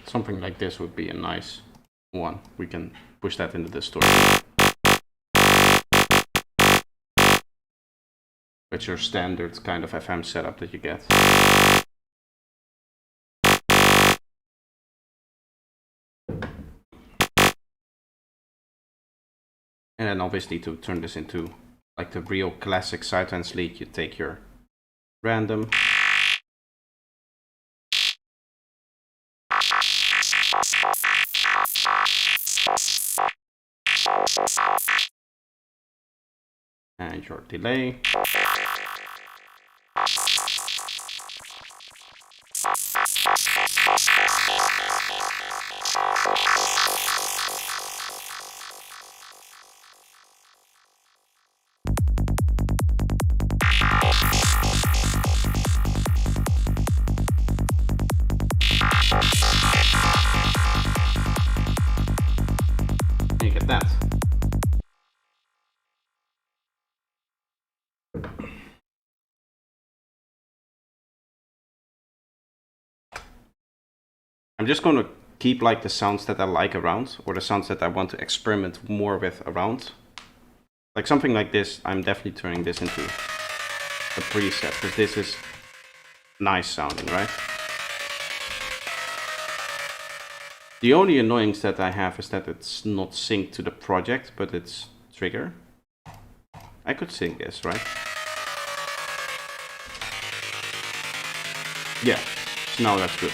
Something like this would be a nice one. We can push that into the store. It's your standard kind of FM setup that you get. And then obviously to turn this into like the real classic sidetrans lead, you take your random. And your delay. And you get that. I'm just going to keep like the sounds that I like around, or the sounds that I want to experiment more with around. Like something like this, I'm definitely turning this into a preset, because this is nice sounding, right? The only annoyance that I have is that it's not synced to the project, but it's trigger. I could sync this, right? Yeah, so now that's good.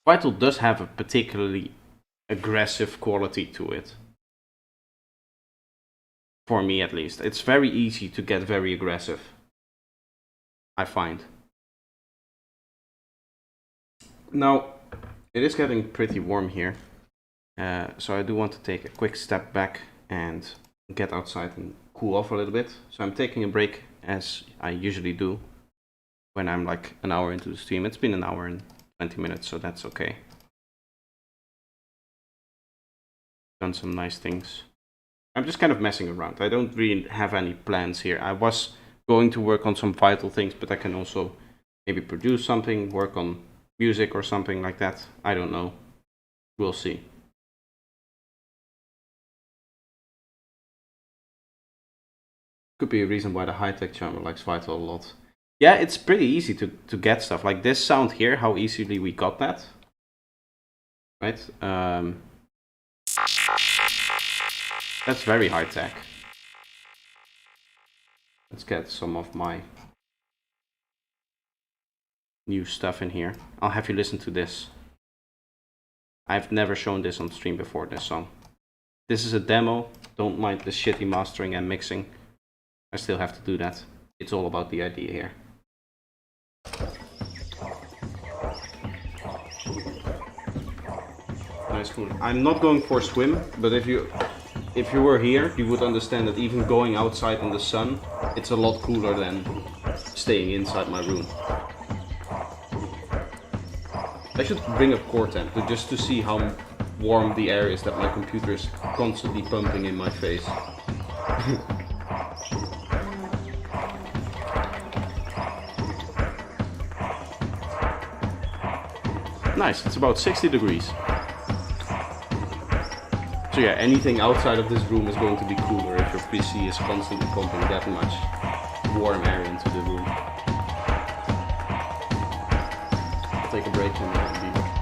Vital does have a particularly aggressive quality to it. For me at least. It's very easy to get very aggressive, I find. Now, it is getting pretty warm here. So I do want to take a quick step back and get outside and cool off a little bit. So I'm taking a break as I usually do when I'm like an hour into the stream. It's been an hour and 20 minutes, so that's okay. Done some nice things. I'm just kind of messing around. I don't really have any plans here. I was going to work on some vital things, but I can also maybe produce something, work on music or something like that. I don't know. We'll see. Could be a reason why the high-tech channel likes Vital a lot. Yeah, it's pretty easy to get stuff. Like this sound here, how easily we got that. Right? That's very high-tech. Let's get some of my new stuff in here. I'll have you listen to this. I've never shown this on stream before, this song. This is a demo. Don't mind the shitty mastering and mixing. I still have to do that. It's all about the idea here. Nice cool. I'm not going for a swim, but if you were here, you would understand that even going outside in the sun, it's a lot cooler than staying inside my room. I should bring up core temp just to see how warm the air is that my computer is constantly pumping in my face. Nice, it's about 60 degrees. So yeah, anything outside of this room is going to be cooler if your PC is constantly pumping that much warm air into the room. I'll take a break and be back.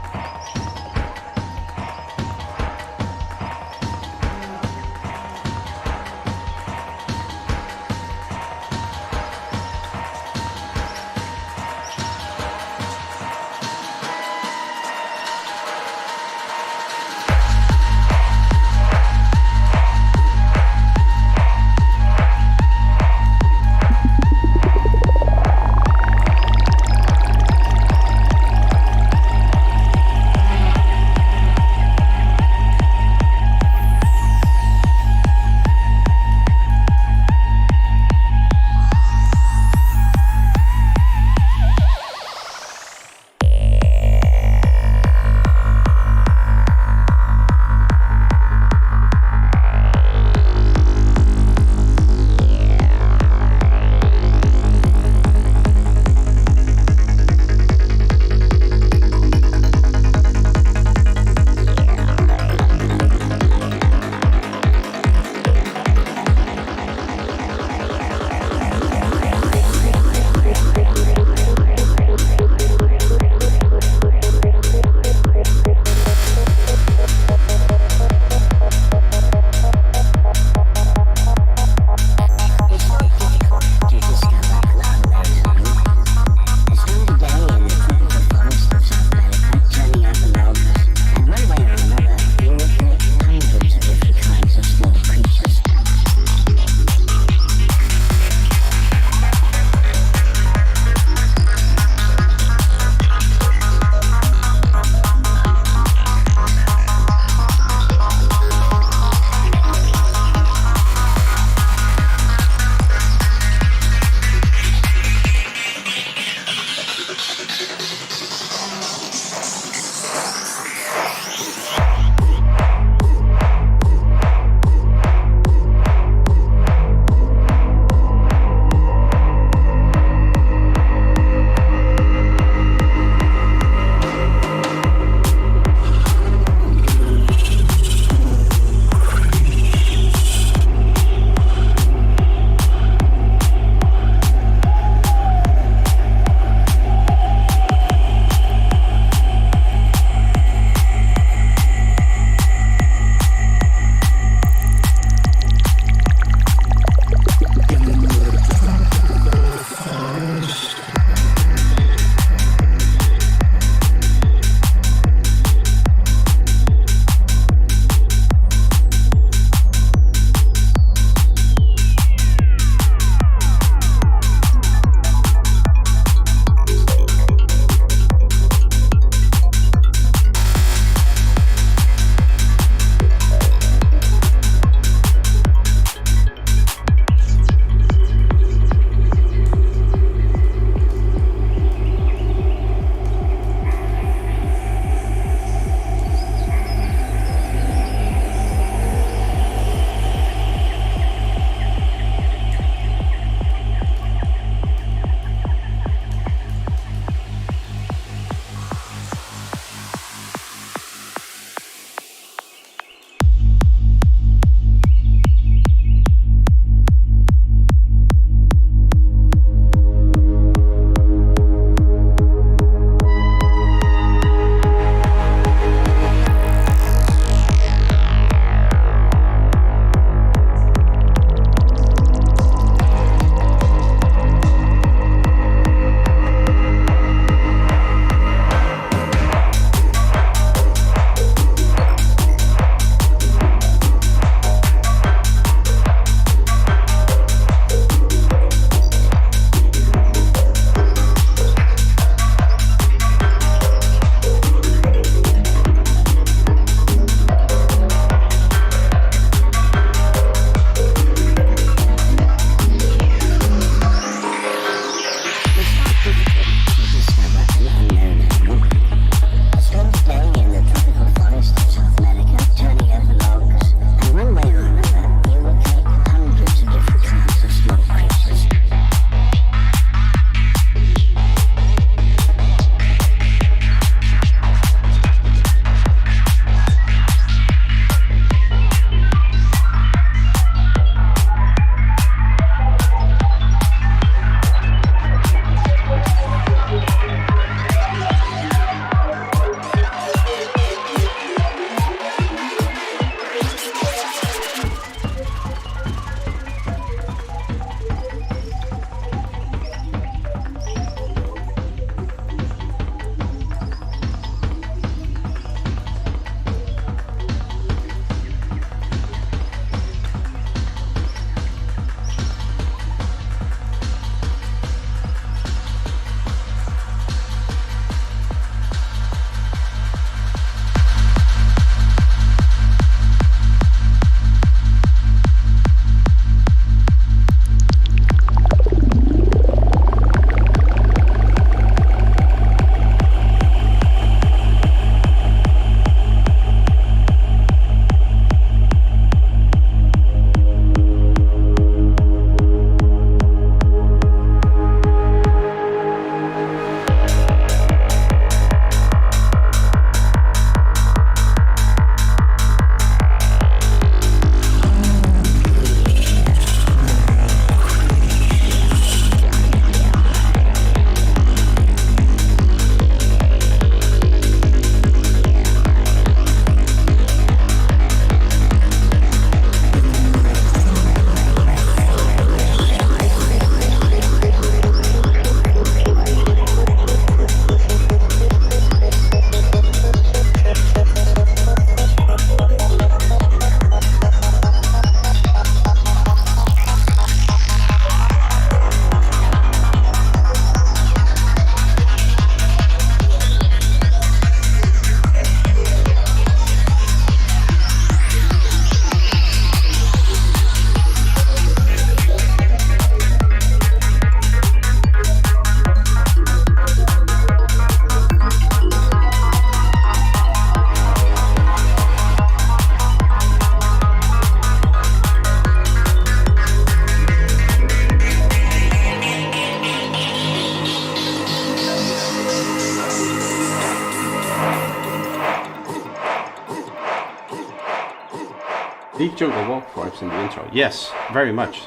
Deep Jungle Walk vibes in the intro. Yes, very much.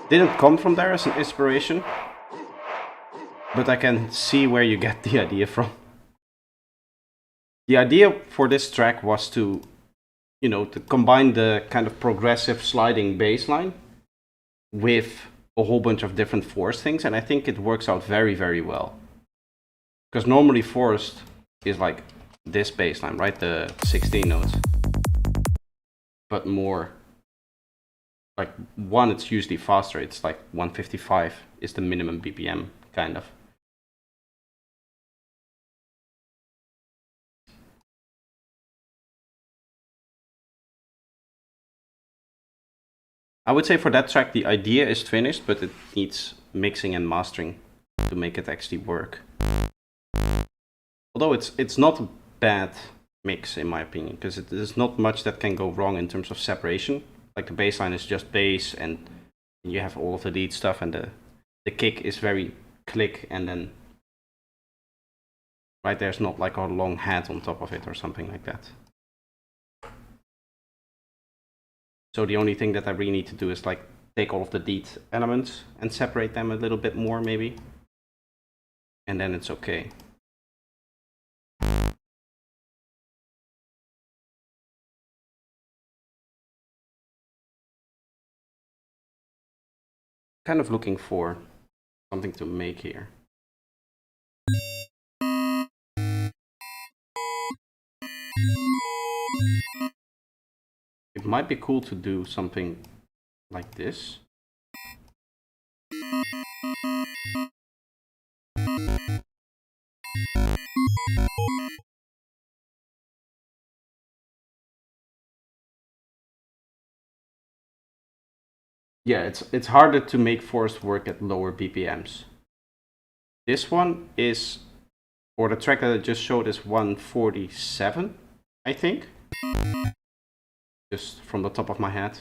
Didn't come from there as an inspiration, but I can see where you get the idea from. The idea for this track was to, to combine the kind of progressive sliding bass line with a whole bunch of different Forest things, and I think it works out very, very well. Because normally Forest is like this bass line, right? The 16 notes. But more, like one, it's usually faster. It's like 155 is the minimum BPM, kind of. I would say for that track, the idea is finished, but it needs mixing and mastering to make it actually work. Although it's not a bad mix, in my opinion, because there's not much that can go wrong in terms of separation. Like the bass line is just bass, and you have all of the lead stuff, and the kick is very click, and then right there's not like a long hat on top of it or something like that. So the only thing that I really need to do is like take all of the lead elements and separate them a little bit more, maybe, and then it's okay. Kind of looking for something to make here. It might be cool to do something like this. Yeah, it's harder to make Forest work at lower BPMs. This one is, or the track that I just showed is 147, I think. Just from the top of my head.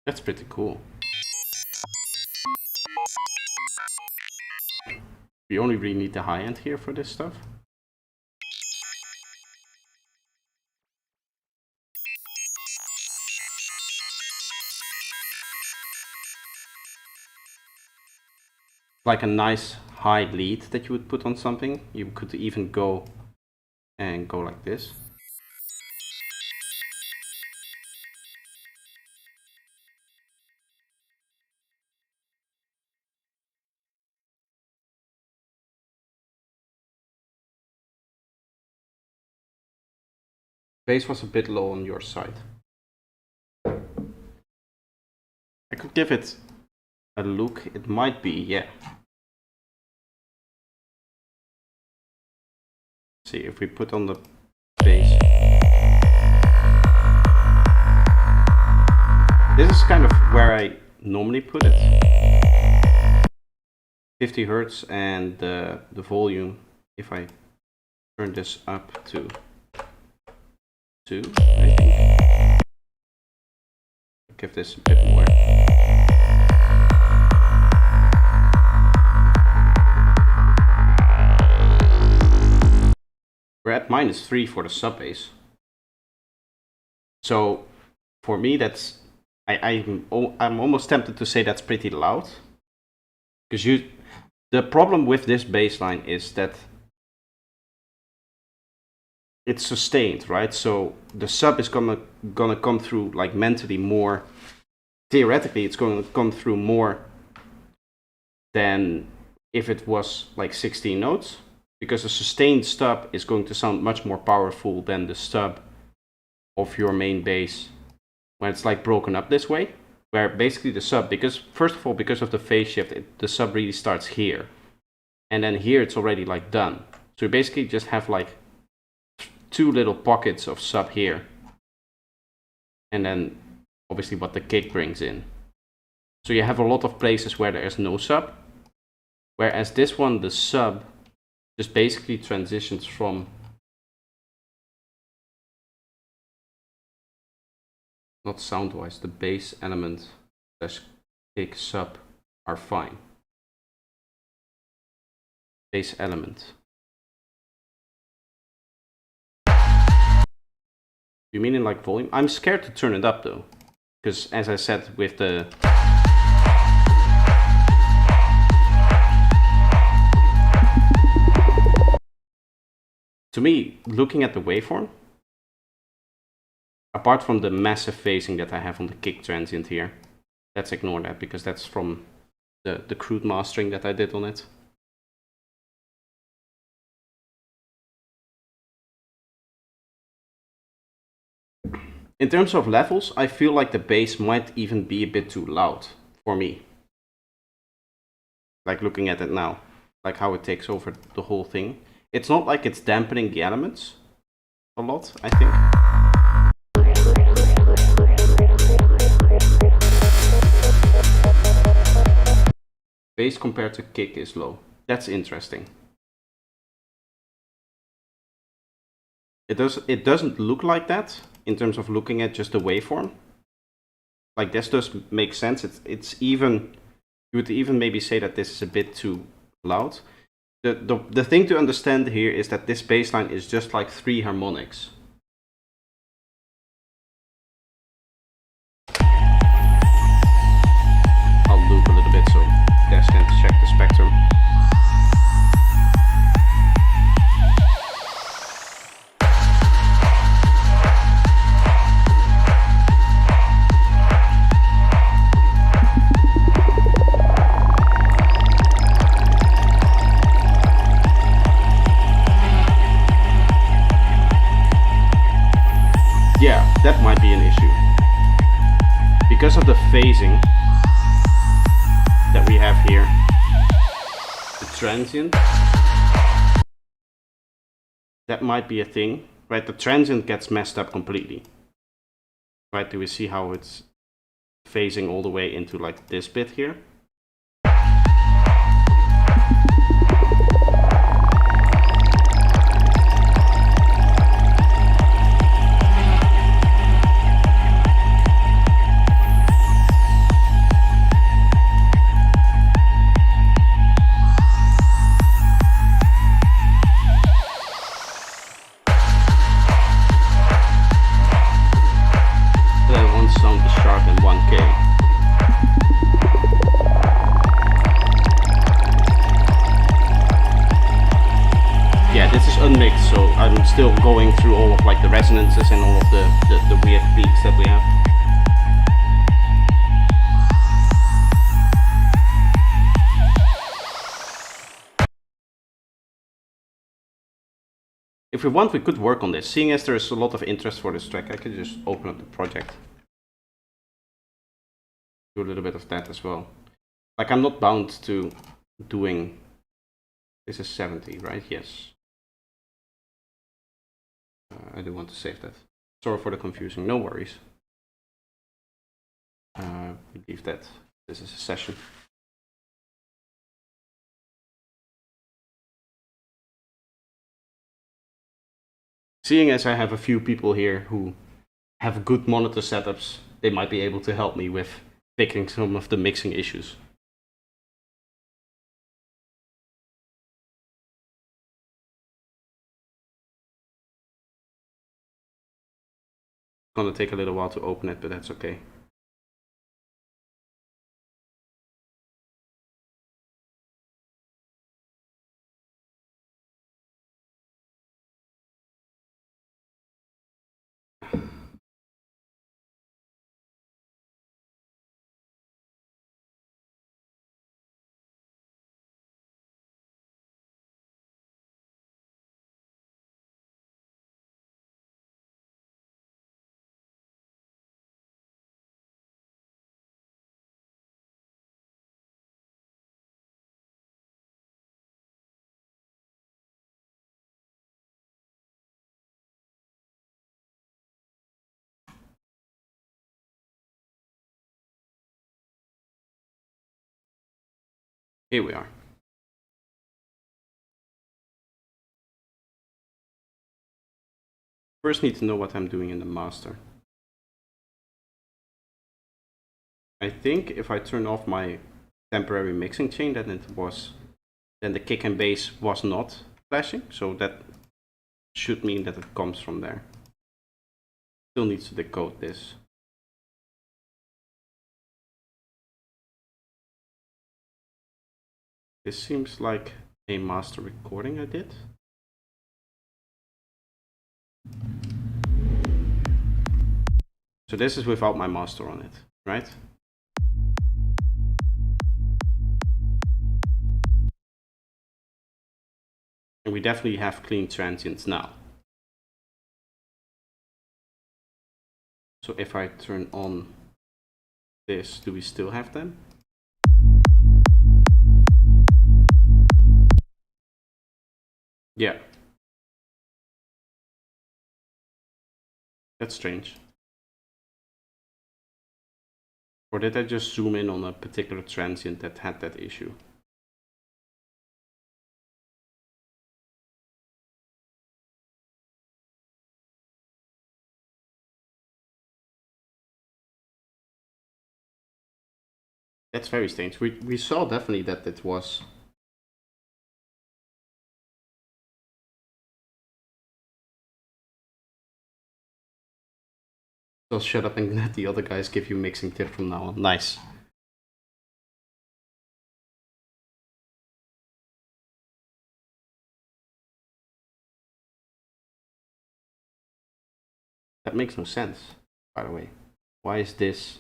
That's pretty cool. We only really need the high end here for this stuff. Like a nice high lead that you would put on something. You could even go like this. Bass was a bit low on your side. I could give it a look. It might be, yeah. See if we put on the bass. This is kind of where I normally put it. 50 Hertz, and the volume, if I turn this up to 2, I think. Give this a bit more. We're at -3 for the sub bass. So for me, that's I'm almost tempted to say that's pretty loud, because the problem with this bass line is that it's sustained, right? So the sub is gonna come through like mentally more. Theoretically, it's going to come through more than if it was like 16 notes, because a sustained stub is going to sound much more powerful than the stub of your main bass when it's like broken up this way, where basically the sub, because first of all, because of the phase shift, the sub really starts here, and then here it's already like done. So you basically just have like 2 little pockets of sub here, and then obviously what the kick brings in. So you have a lot of places where there is no sub, whereas this one, the sub, just basically transitions from, not sound-wise, the bass element slash kick sub are fine. Bass element. You mean in like volume? I'm scared to turn it up though, because as I said with the to me, looking at the waveform, apart from the massive phasing that I have on the kick transient here, let's ignore that because that's from the crude mastering that I did on it. In terms of levels, I feel like the bass might even be a bit too loud for me. Like looking at it now, like how it takes over the whole thing. It's not like it's dampening the elements a lot, I think. Bass compared to kick is low. That's interesting. It doesn't look like that in terms of looking at just the waveform. Like this does make sense. It's even, you would even maybe say that this is a bit too loud. The thing to understand here is that this bass line is just like 3 harmonics. I'll loop a little bit so Des can check the spectrum. Yeah, that might be an issue. Because of the phasing that we have here, the transient, that might be a thing, right? The transient gets messed up completely. Right, do we see how it's phasing all the way into like this bit here? Sound is sharp in 1K. Yeah, this is unmixed, so I'm still going through all of like the resonances and all of the weird peaks that we have. If we want, we could work on this. Seeing as there is a lot of interest for this track, I could just open up the project. Do a little bit of that as well. Like I'm not bound to doing, this is 70, right? Yes. I do want to save that. Sorry for the confusion, no worries. We leave that, this is a session. Seeing as I have a few people here who have good monitor setups, they might be able to help me with fixing some of the mixing issues. It's gonna take a little while to open it, but that's okay. Here we are. First need to know what I'm doing in the master. I think if I turn off my temporary mixing chain, then the kick and bass was not flashing, so that should mean that it comes from there. Still needs to decode this. This seems like a master recording I did. So this is without my master on it, right? And we definitely have clean transients now. So if I turn on this, do we still have them? Yeah. That's strange. Or did I just zoom in on a particular transient that had that issue? That's very strange. We saw definitely that it was. So shut up and let the other guys give you mixing tip from now on. Nice. That makes no sense, by the way. Why is this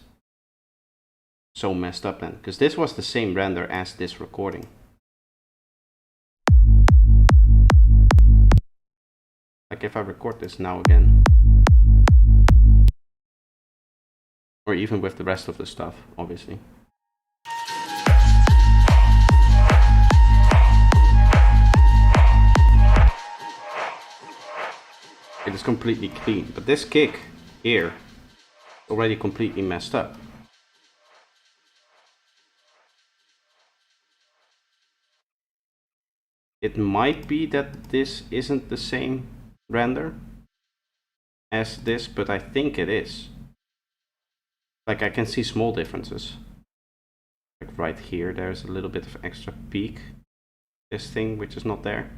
so messed up then? Because this was the same render as this recording. Like if I record this now again. Or even with the rest of the stuff, obviously. It is completely clean, but this kick here is already completely messed up. It might be that this isn't the same render as this, but I think it is. Like I can see small differences. Like right here, there's a little bit of extra peak. This thing, which is not there.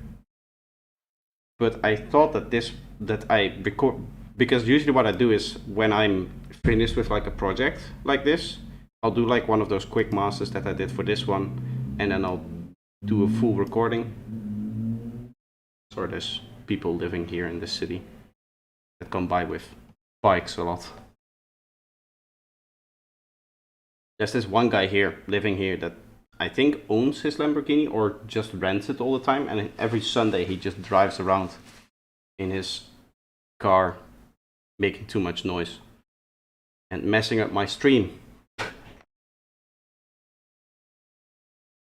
But I thought that I record, because usually what I do is when I'm finished with like a project like this, I'll do like one of those quick masters that I did for this one, and then I'll do a full recording. Sorry, there's people living here in this city that come by with bikes a lot. There's this one guy here living here that I think owns his Lamborghini or just rents it all the time, and every Sunday he just drives around in his car making too much noise and messing up my stream. So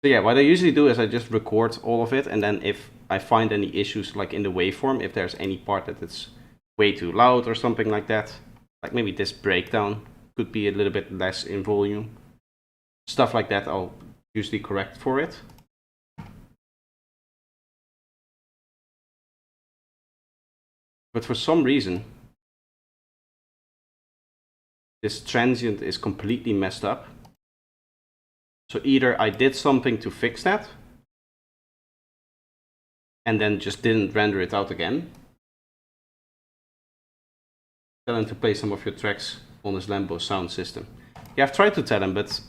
yeah, what I usually do is I just record all of it, and then if I find any issues like in the waveform, if there's any part that it's way too loud or something like that, like maybe this breakdown could be a little bit less in volume, stuff like that, I'll usually correct for it. But for some reason, this transient is completely messed up. So either I did something to fix that, and then just didn't render it out again. Tell him to play some of your tracks on his Lambo sound system. Yeah, I've tried to tell him, but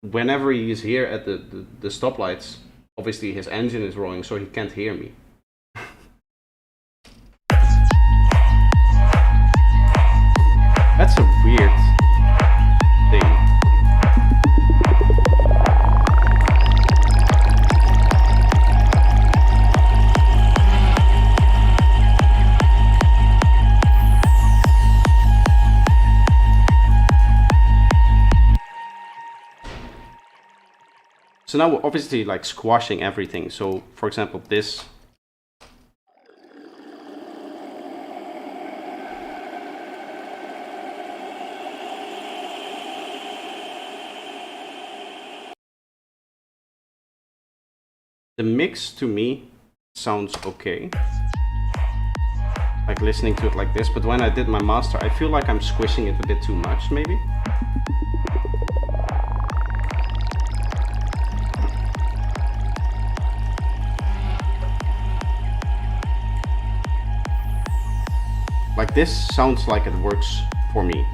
whenever he is here at the stoplights, obviously his engine is rolling, so he can't hear me. That's a weird thing. So now we're obviously like squashing everything. So for example, this The mix to me sounds okay. Like listening to it like this, but when I did my master, I feel like I'm squishing it a bit too much, maybe. Like this sounds like it works for me.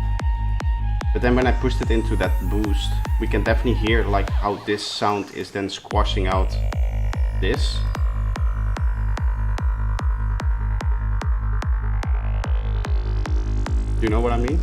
But then when I pushed it into that boost, we can definitely hear like how this sound is then squashing out this. Do you know what I mean?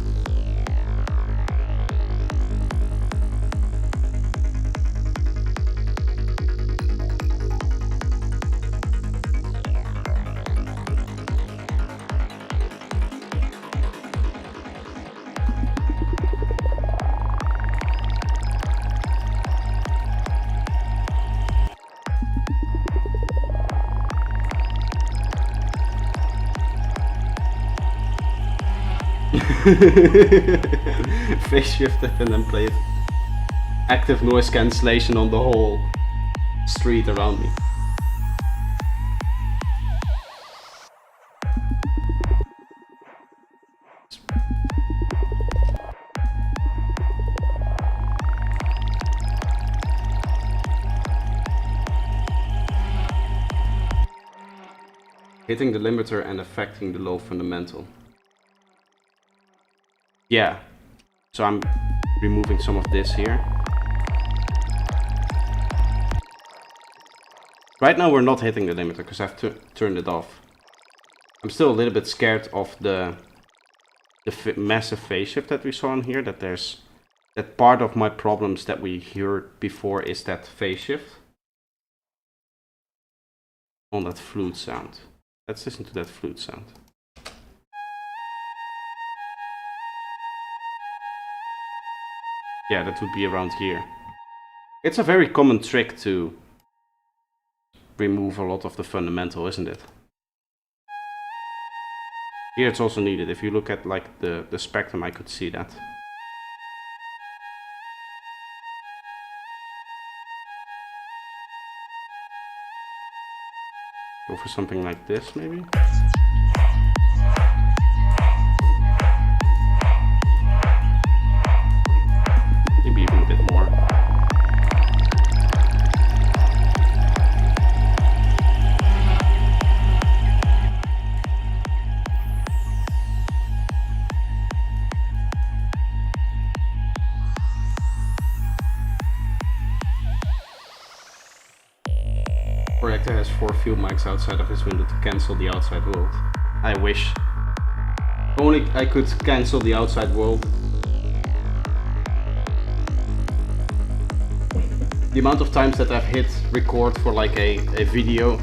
Phase shift it and then play it. Active noise cancellation on the whole street around me. Hitting the limiter and affecting the low fundamental. Yeah, so I'm removing some of this here. Right now we're not hitting the limiter because I've turned it off. I'm still a little bit scared of the massive phase shift that we saw in here, that part of my problems that we heard before is that phase shift on that flute sound. Let's listen to that flute sound. Yeah, that would be around here. It's a very common trick to remove a lot of the fundamental, isn't it? Here it's also needed. If you look at like the spectrum, I could see that. Go for something like this, maybe. Maybe even a bit more. Projector has 4 field mics outside of his window to cancel the outside world. I wish. Only I could cancel the outside world. The amount of times that I've hit record for like a video,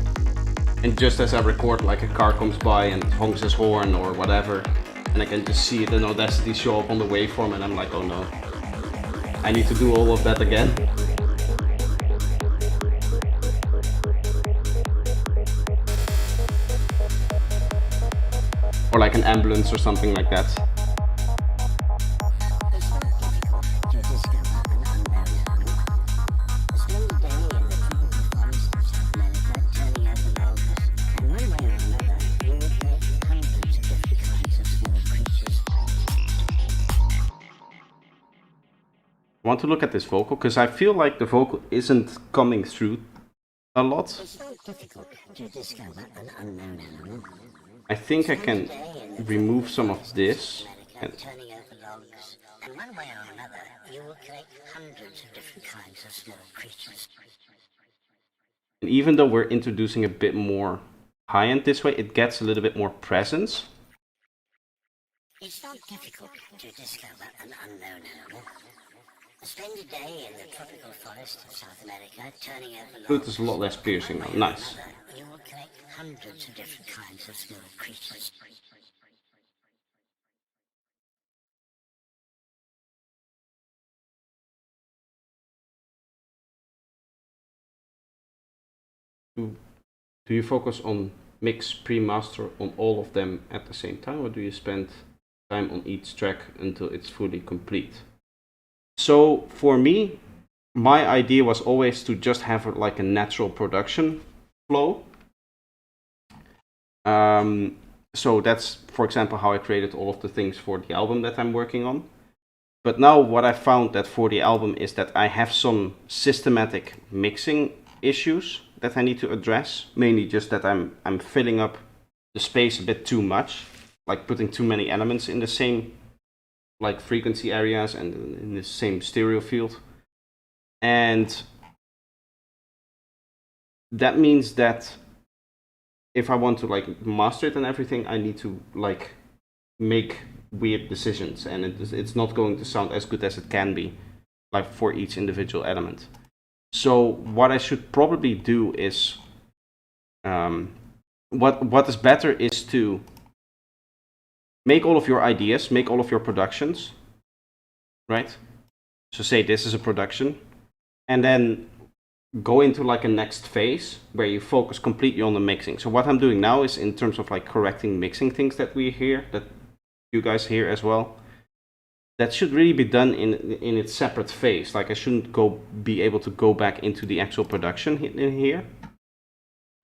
and just as I record, like a car comes by and honks his horn or whatever, and I can just see it in Audacity show up on the waveform, and I'm like, oh no, I need to do all of that again. Or like an ambulance or something like that. I want to look at this vocal because I feel like the vocal isn't coming through a lot. It's not difficult to discover an unknown element. I think I can remove some of this. And Turning over logs, and one way or another, you will collect hundreds of different kinds of small creatures. even though we're introducing a bit more high-end this way, it gets a little bit more presence. It's not difficult to discover an unknown animal. Spend a day in the tropical forest of South America, turning over logs. Flute is a lot less piercing now. Nice. You will collect hundreds of different kinds of small creatures. Do you focus on mix, pre-master on all of them at the same time, or do you spend time on each track until it's fully complete? So for me, my idea was always to just have like a natural production flow. So that's, for example, how I created all of the things for the album that I'm working on. But now what I found that for the album is that I have some systematic mixing issues that I need to address. Mainly just that I'm filling up the space a bit too much, like putting too many elements in the same like frequency areas and in the same stereo field. And that means that if I want to like master it and everything, I need to like make weird decisions, and it's not going to sound as good as it can be, like for each individual element. So what I should probably do is, what is better is to make all of your ideas, make all of your productions, right? So say this is a production, and then go into like a next phase where you focus completely on the mixing. So what I'm doing now is in terms of like correcting mixing things that we hear, that you guys hear as well, that should really be done in its separate phase. Like I shouldn't be able to go back into the actual production in here.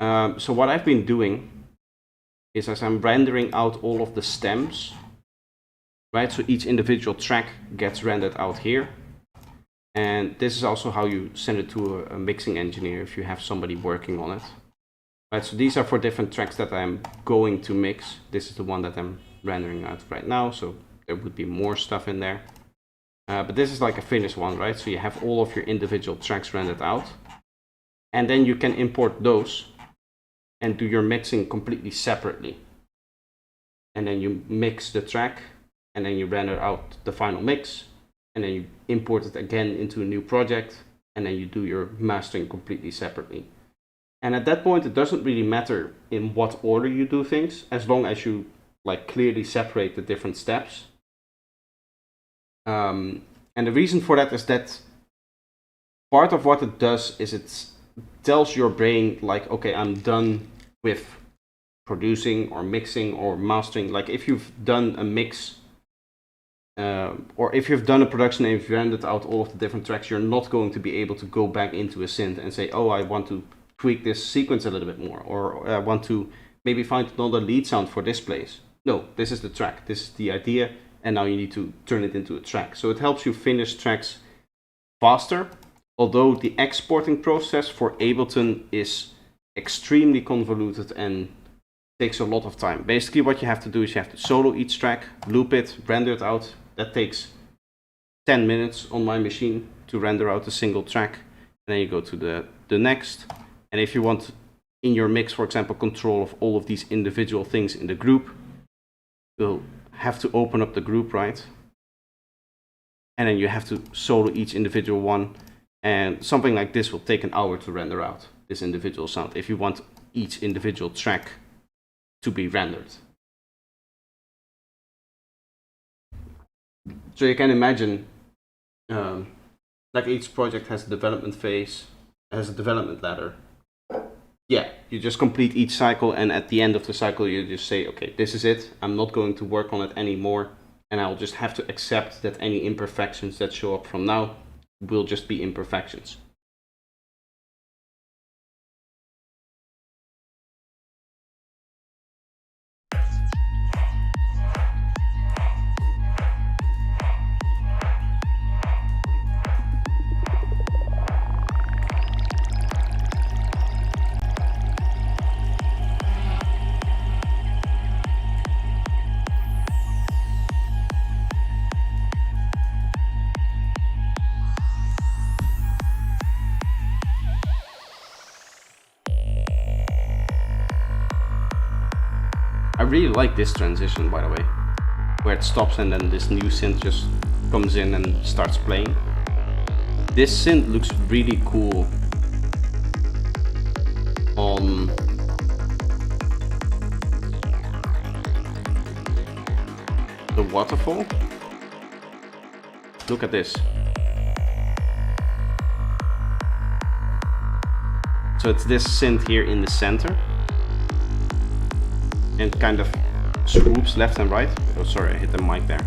So what I've been doing is, as I'm rendering out all of the stems, right? So each individual track gets rendered out here. And this is also how you send it to a mixing engineer if you have somebody working on it. Right, so these are for different tracks that I'm going to mix. This is the one that I'm rendering out right now, so there would be more stuff in there. But this is like a finished one, right? So you have all of your individual tracks rendered out. And then you can import those and do your mixing completely separately. And then you mix the track, and then you render out the final mix. And then you import it again into a new project, and then you do your mastering completely separately. And at that point, it doesn't really matter in what order you do things, as long as you like clearly separate the different steps. And the reason for that is that part of what it does is it tells your brain like, okay, I'm done with producing or mixing or mastering. Like if you've done a mix, or if you've done a production and you've rendered out all of the different tracks, you're not going to be able to go back into a synth and say, oh, I want to tweak this sequence a little bit more, or I want to maybe find another lead sound for this place. No, this is the track, this is the idea, and now you need to turn it into a track. So it helps you finish tracks faster, although the exporting process for Ableton is extremely convoluted and takes a lot of time. Basically what you have to do is you have to solo each track, loop it, render it out. That takes 10 minutes on my machine to render out a single track. And then you go to the next. And if you want in your mix, for example, control of all of these individual things in the group, you'll have to open up the group, right? And then you have to solo each individual one. And something like this will take an hour to render out this individual sound if you want each individual track to be rendered. So you can imagine, like each project has a development phase, has a development ladder. Yeah, you just complete each cycle, and at the end of the cycle you just say, okay, this is it, I'm not going to work on it anymore, and I'll just have to accept that any imperfections that show up from now will just be imperfections. I really like this transition, by the way, where it stops and then this new synth just comes in and starts playing. This synth looks really cool on the waterfall. Look at this. So it's this synth here in the center. And kind of swoops left and right. Oh, sorry, I hit the mic there.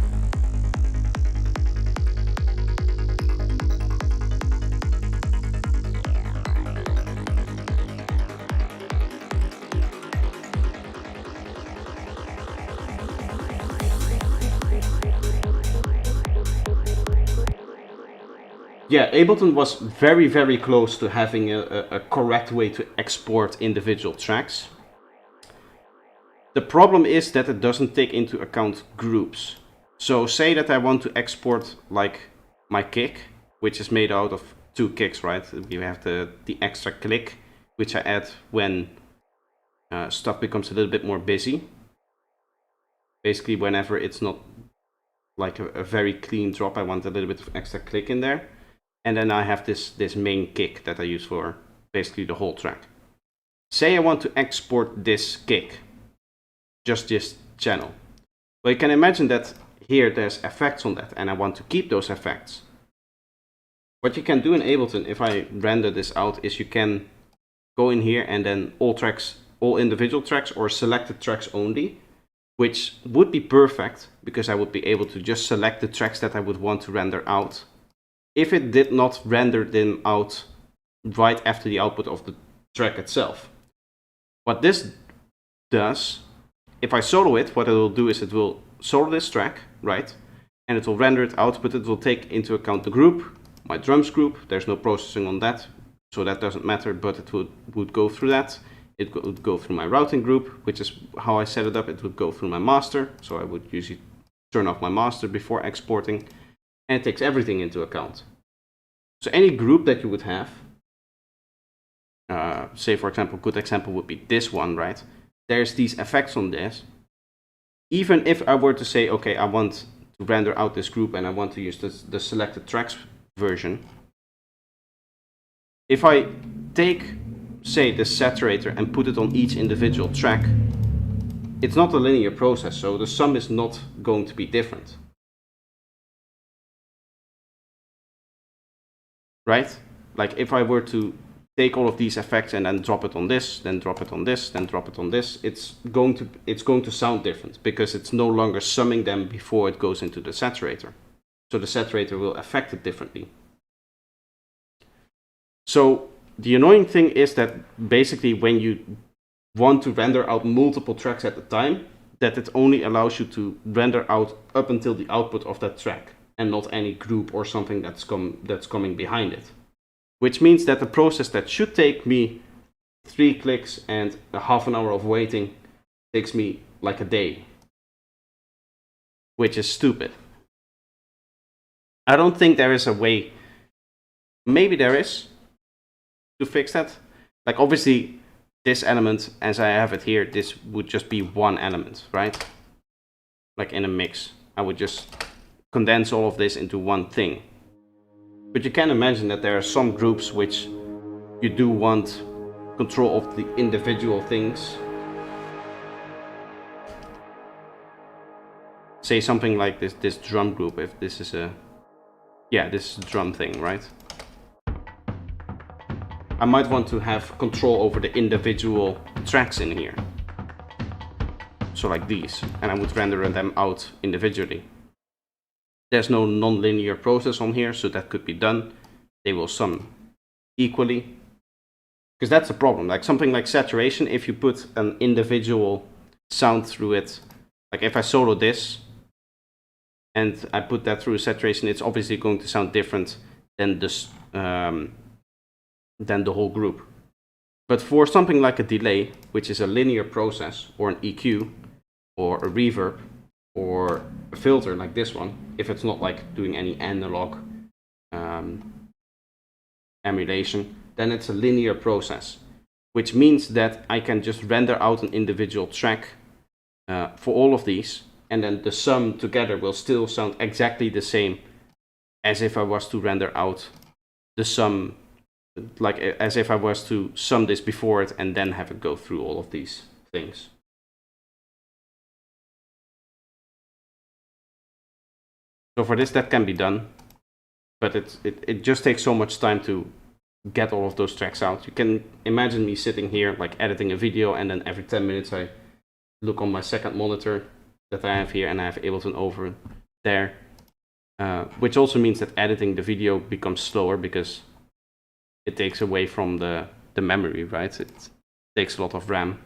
yeah, Ableton was very, very close to having a correct way to export individual tracks. The problem is that it doesn't take into account groups. So say that I want to export like my kick, which is made out of 2 kicks, right? You have the extra click, which I add when stuff becomes a little bit more busy. Basically, whenever it's not like a very clean drop, I want a little bit of extra click in there. And then I have this main kick that I use for basically the whole track. Say I want to export this kick, just this channel. Well, you can imagine that here there's effects on that, and I want to keep those effects. What you can do in Ableton, if I render this out, is you can go in here and then all tracks, all individual tracks or selected tracks only, which would be perfect because I would be able to just select the tracks that I would want to render out. If it did not render them out right after the output of the track itself. What this does, if I solo it, what it will do is it will solo this track, right? And it will render it out, but it will take into account the group, my drums group. There's no processing on that, so that doesn't matter, but it would go through that. It would go through my routing group, which is how I set it up. It would go through my master, so I would usually turn off my master before exporting. And it takes everything into account. So any group that you would have, say for example, good example would be this one, right? There's these effects on this. Even if I were to say, okay, I want to render out this group and I want to use the selected tracks version. If I take, say, the saturator and put it on each individual track, it's not a linear process, so the sum is not going to be different. Right? Like if I were to take all of these effects and then drop it on this, then drop it on this, then drop it on this, it's going to sound different because it's no longer summing them before it goes into the saturator. So the saturator will affect it differently. So the annoying thing is that basically when you want to render out multiple tracks at a time, that it only allows you to render out up until the output of that track, and not any group or something that's coming behind it. Which means that the process that should take me 3 clicks and a half an hour of waiting takes me like a day. Which is stupid. I don't think there is a way, maybe there is, to fix that. Like obviously this element, as I have it here, this would just be one element, right? Like in a mix. I would just condense all of this into one thing. But you can imagine that there are some groups which you do want control of the individual things. Say something like this drum group, if this is a, yeah, this is a drum thing, right? I might want to have control over the individual tracks in here. So like these, and I would render them out individually. There's no non-linear process on here, so that could be done. They will sum equally. Because that's the problem. Like something like saturation, if you put an individual sound through it, like if I solo this and I put that through a saturation, it's obviously going to sound different than this, than the whole group. But for something like a delay, which is a linear process, or an EQ, or a reverb, or a filter like this one, if it's not like doing any analog emulation, then it's a linear process, which means that I can just render out an individual track for all of these, and then the sum together will still sound exactly the same as if I was to render out the sum, like as if I was to sum this before it and then have it go through all of these things. So for this, that can be done, but it just takes so much time to get all of those tracks out. You can imagine me sitting here like editing a video, and then every 10 minutes I look on my second monitor that I have here, and I have Ableton over there, which also means that editing the video becomes slower because it takes away from the memory, right? It takes a lot of RAM.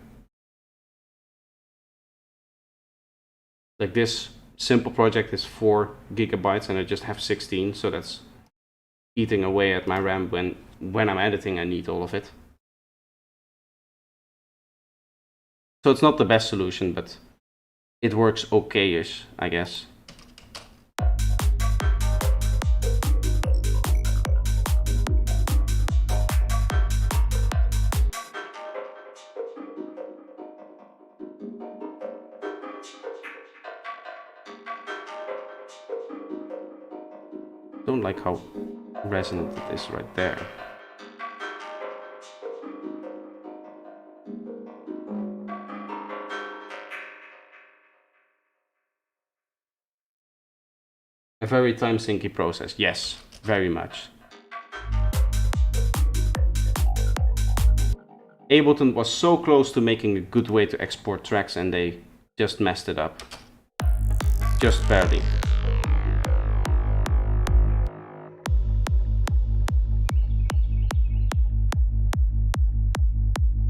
Like this simple project is 4 gigabytes and I just have 16, so that's eating away at my RAM when I'm editing. I need all of it. So it's not the best solution, but it works okay-ish, I guess. Don't like how resonant it is right there. A very time-sinky process, yes, very much. Ableton was so close to making a good way to export tracks and they just messed it up. Just barely.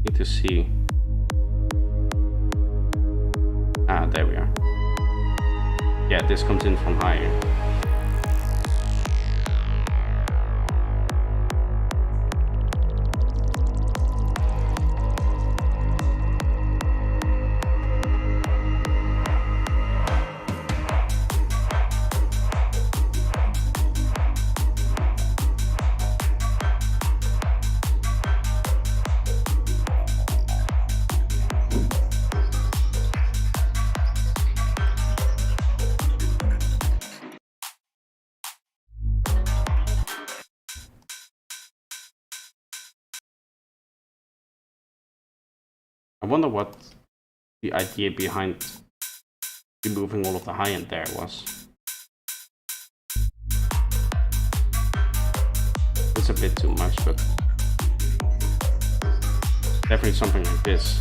Need to see. Ah, there we are. Yeah, this comes in from higher. I wonder what the idea behind removing all of the high end there was. It's a bit too much, but definitely something like this.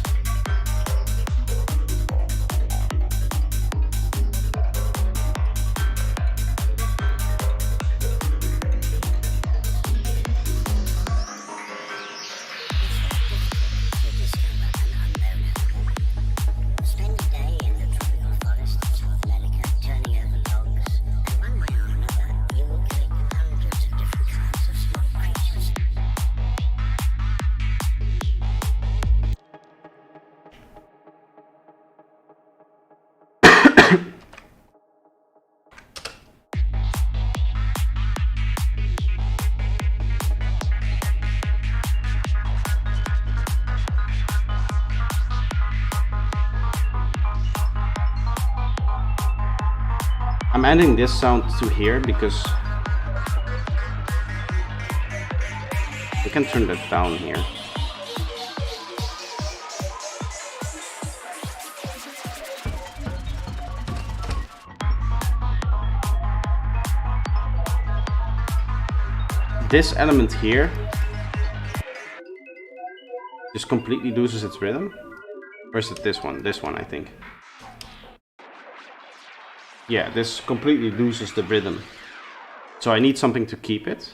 I'm adding this sound to here because we can turn that down here. This element here just completely loses its rhythm. Or is it this one? This one, I think. Yeah, this completely loses the rhythm. So I need something to keep it.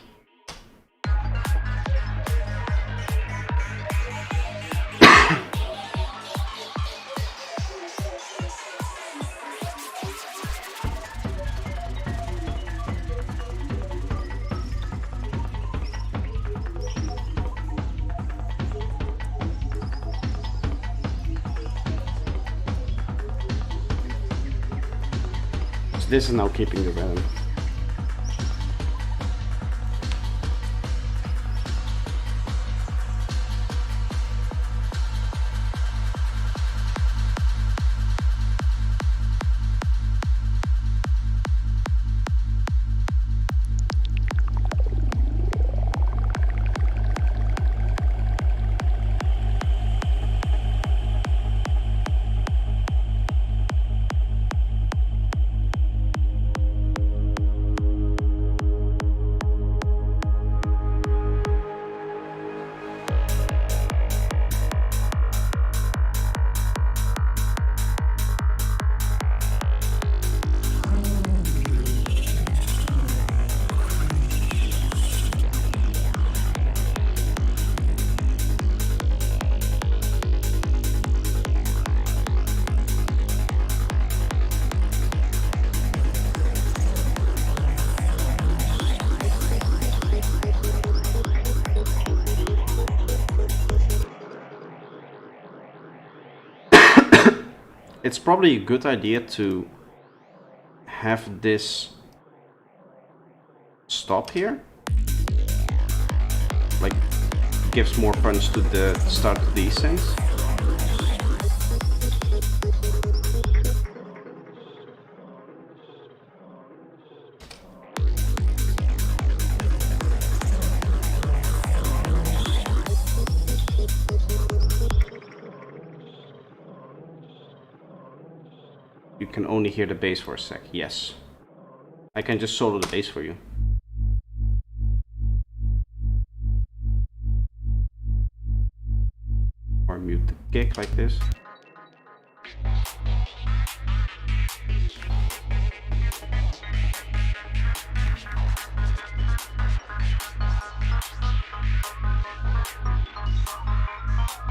This is now keeping the rhythm. it's probably a good idea to have this stop here. Like, gives more punch to the start of these things. You can only hear the bass for a sec. Yes. I can just solo the bass for you. Or mute the kick like this.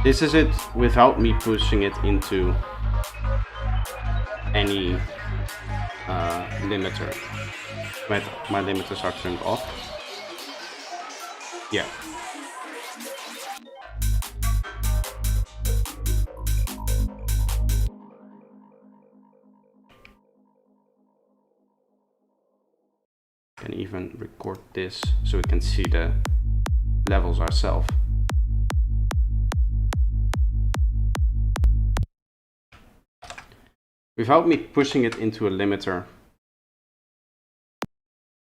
This is it without me pushing it into any limiter. My limiters are turned off. Yeah. Can even record this so we can see the levels ourselves. Without me pushing it into a limiter,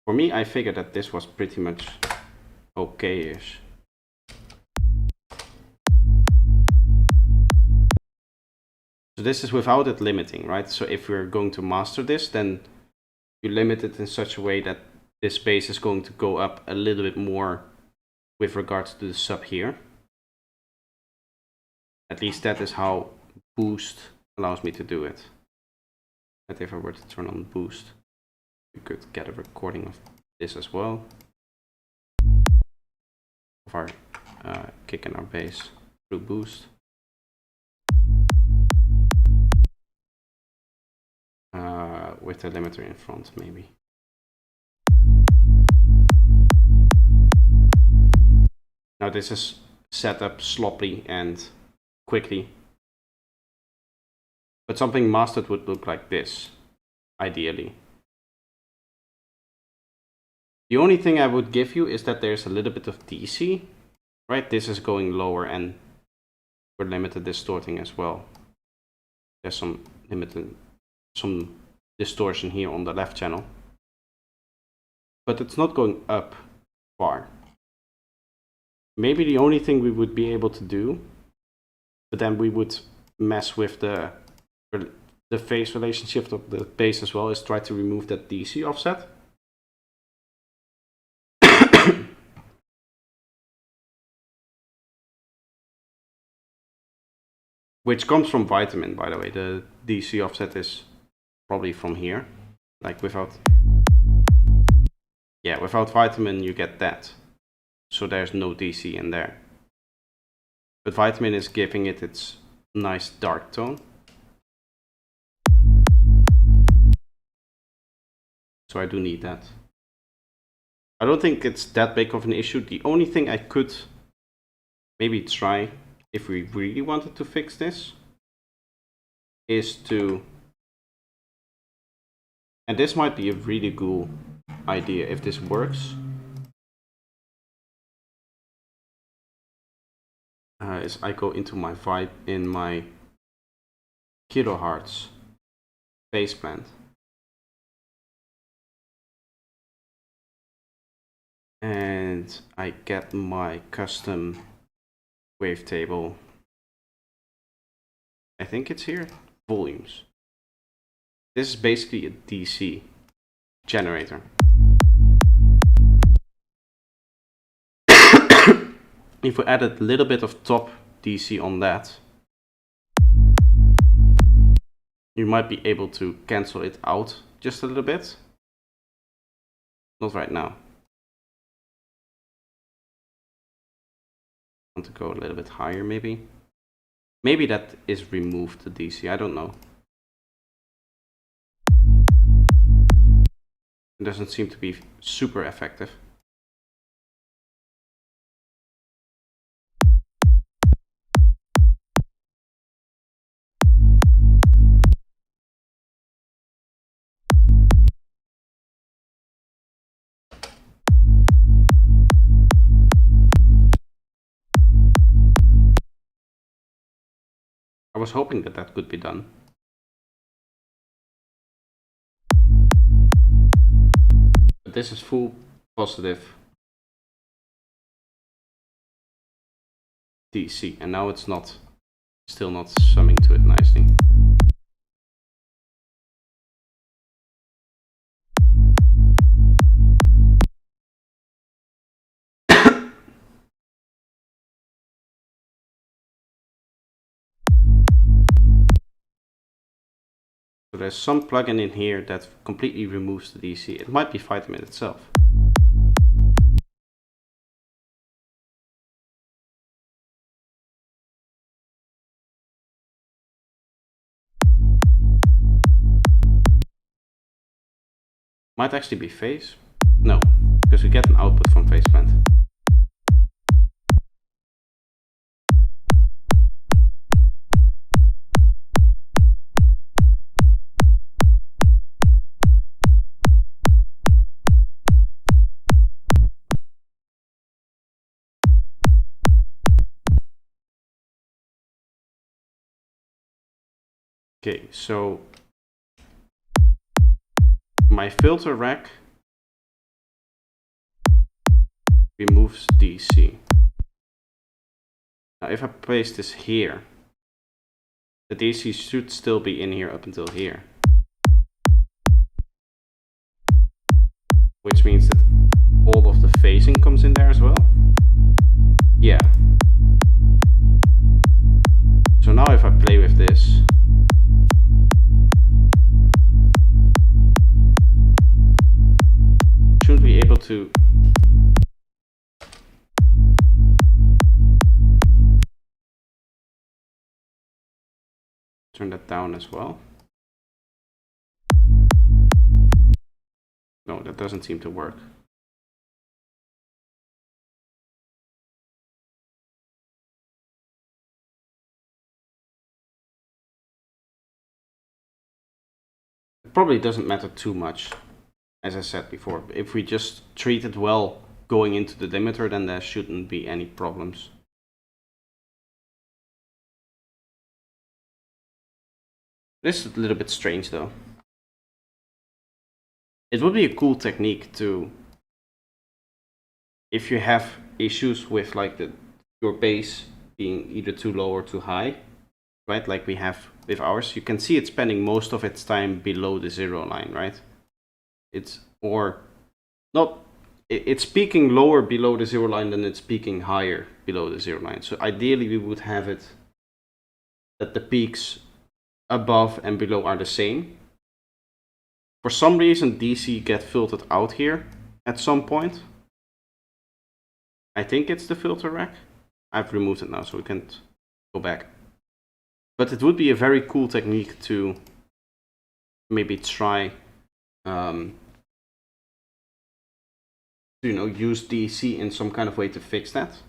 for me, I figured that this was pretty much okay-ish. So this is without it limiting, right? So if we're going to master this, then you limit it in such a way that this bass is going to go up a little bit more with regards to the sub here. At least that is how Boost allows me to do it. But if I were to turn on Boost, we could get a recording of this as well. Of our kick and our bass through Boost. With the limiter in front, maybe. Now this is set up sloppily and quickly. But something mastered would look like this, ideally. The only thing I would give you is that there's a little bit of DC, right? This is going lower and we're limited distorting as well. There's some distortion here on the left channel. But it's not going up far. Maybe the only thing we would be able to do, but then we would mess with the phase relationship of the bass as well, is try to remove that DC offset. Which comes from Vitamin, by the way. The DC offset is probably from here. Like without Vitamin you get that. So there's no DC in there. But Vitamin is giving it its nice dark tone. So I do need that. I don't think it's that big of an issue. The only thing I could maybe try, if we really wanted to fix this, is to, and this might be a really cool idea if this works, is I go into my kilohertz baseband. And I get my custom wavetable. I think it's here. Volumes. This is basically a DC generator. If we add a little bit of top DC on that, you might be able to cancel it out just a little bit. Not right now. I want to go a little bit higher, maybe. Maybe that is removed, the DC, I don't know. It doesn't seem to be super effective. I was hoping that that could be done. But this is full positive DC, and now it's not, still not summing to it nicely. So there's some plugin in here that completely removes the DC. It might be Vitamin itself. Might actually be phase. No, because we get an output from phase plant. Okay, so my filter rack removes DC. Now if I place this here, the DC should still be in here up until here. Which means that all of the phasing comes in there as well. Yeah. So now if I play with this, should be able to turn that down as well. No, that doesn't seem to work. It probably doesn't matter too much, as I said before. If we just treat it well going into the limiter, then there shouldn't be any problems. This is a little bit strange though. It would be a cool technique to, if you have issues with like your bass being either too low or too high, right? Like we have with ours, you can see it's spending most of its time below the 0 line, right? It's peaking lower below the 0 line than it's peaking higher below the 0 line. So ideally we would have it that the peaks above and below are the same. For some reason DC get filtered out here at some point. I think it's the filter rack. I've removed it now so we can't go back. But it would be a very cool technique to maybe try use DC in some kind of way to fix that.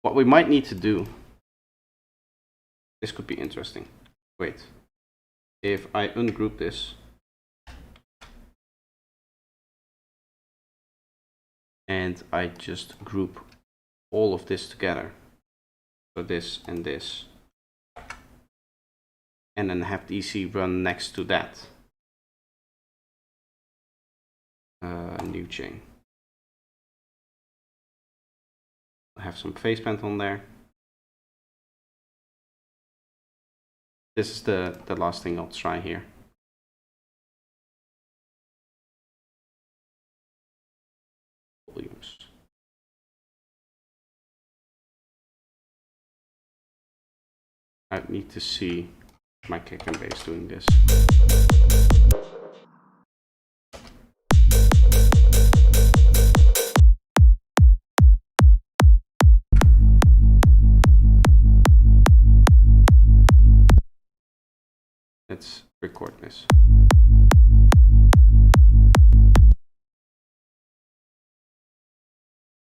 What we might need to do, this could be interesting. Wait, if I ungroup this and I just group all of this together, so this and this, and then have DC run next to that. New chain. I have some phase plant on there. This is the last thing I'll try here. Volumes. I need to see my kick and bass doing this. Let's record this.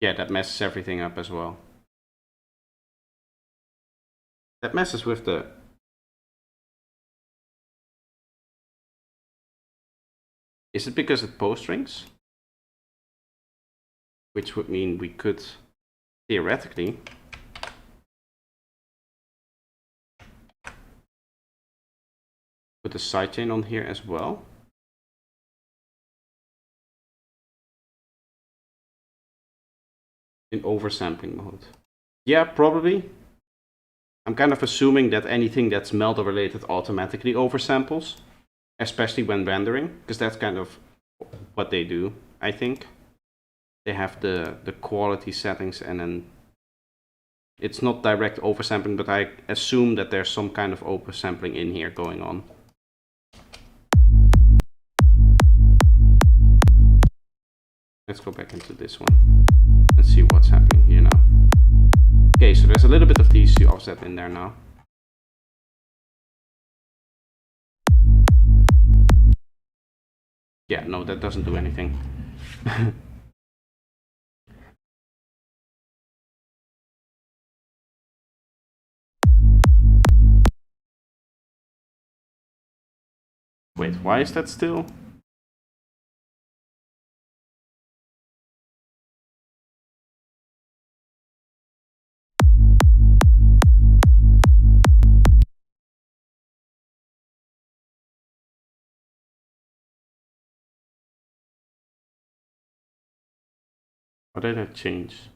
Yeah, that messes everything up as well. That messes with the... Is it because it post rings? Which would mean we could theoretically put the sidechain on here as well. In oversampling mode. Yeah, probably. I'm kind of assuming that anything that's Melda related automatically oversamples, especially when rendering, because that's kind of what they do, I think. They have the quality settings, and then it's not direct oversampling, but I assume that there's some kind of oversampling in here going on. Let's go back into this one and see what's happening here now. Okay, so there's a little bit of DC offset in there now. Yeah, no, that doesn't do anything. Wait, why is that still? What did I change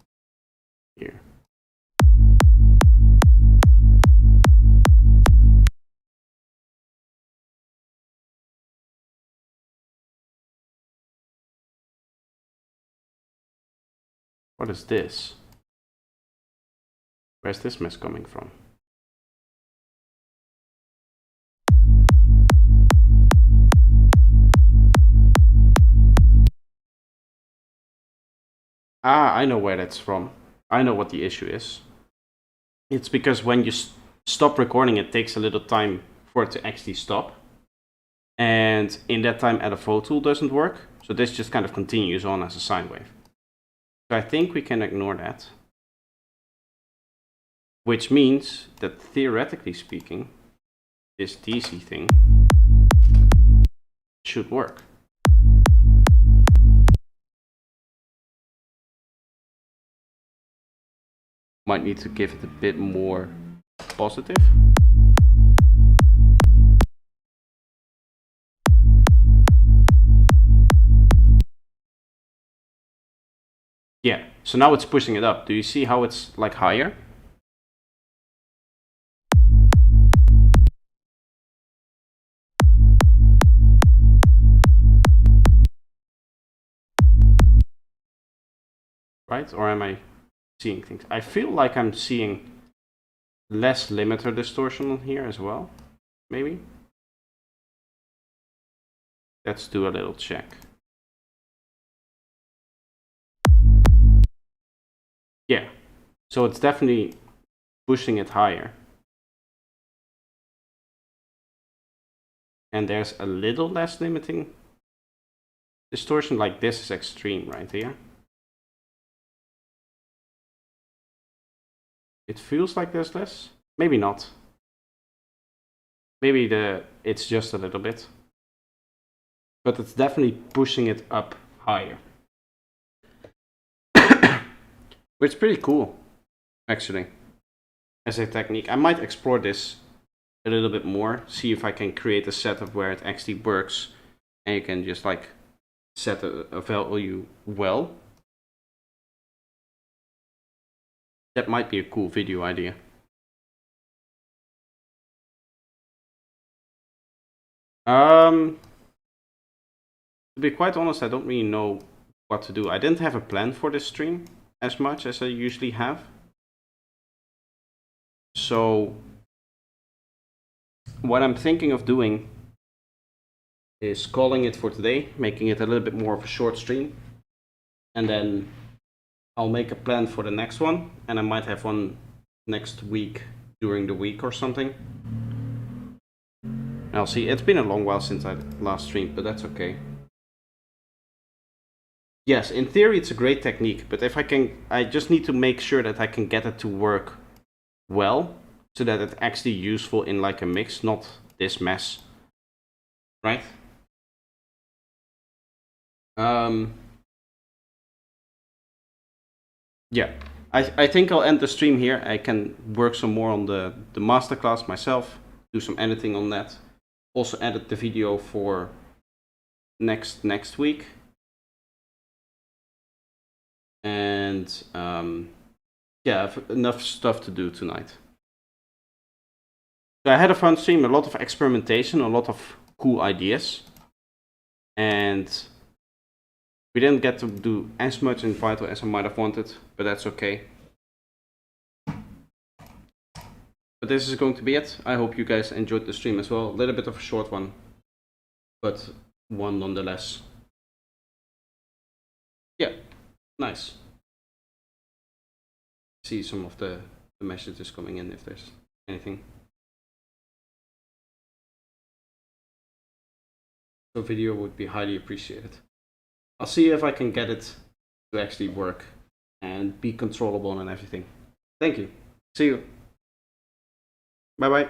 here? What is this? Where's this mess coming from? Ah, I know where that's from. I know what the issue is. It's because when you stop recording, it takes a little time for it to actually stop. And in that time, LFO tool doesn't work. So this just kind of continues on as a sine wave. So I think we can ignore that. Which means that theoretically speaking, this DC thing should work. Might need to give it a bit more positive. Yeah, so now it's pushing it up. Do you see how it's like higher? Right? Or am I seeing things? I feel like I'm seeing less limiter distortion on here as well. Maybe? Let's do a little check. Yeah, so it's definitely pushing it higher. And there's a little less limiting distortion, like this is extreme right here. It feels like there's less. Maybe not. Maybe it's just a little bit. But it's definitely pushing it up higher. Which is pretty cool, actually, as a technique. I might explore this a little bit more, see if I can create a setup where it actually works and you can just like set a value well. That might be a cool video idea. To be quite honest, I don't really know what to do. I didn't have a plan for this stream as much as I usually have. So what I'm thinking of doing is calling it for today, making it a little bit more of a short stream, and then I'll make a plan for the next one, and I might have one next week during the week or something. I'll see. It's been a long while since I last streamed, but that's okay. Yes, in theory it's a great technique, but if I just need to make sure that I can get it to work well, so that it's actually useful in like a mix, not this mess, right? Yeah, I think I'll end the stream here. I can work some more on the masterclass myself, do some editing on that, also edit the video for next week. And yeah, I have enough stuff to do tonight. So I had a fun stream, a lot of experimentation, a lot of cool ideas. And we didn't get to do as much in Vital as I might have wanted, but that's okay. But this is going to be it. I hope you guys enjoyed the stream as well. A little bit of a short one, but one nonetheless. Yeah, nice. See some of the messages coming in if there's anything. So video would be highly appreciated. I'll see if I can get it to actually work and be controllable and everything. Thank you. See you. Bye bye.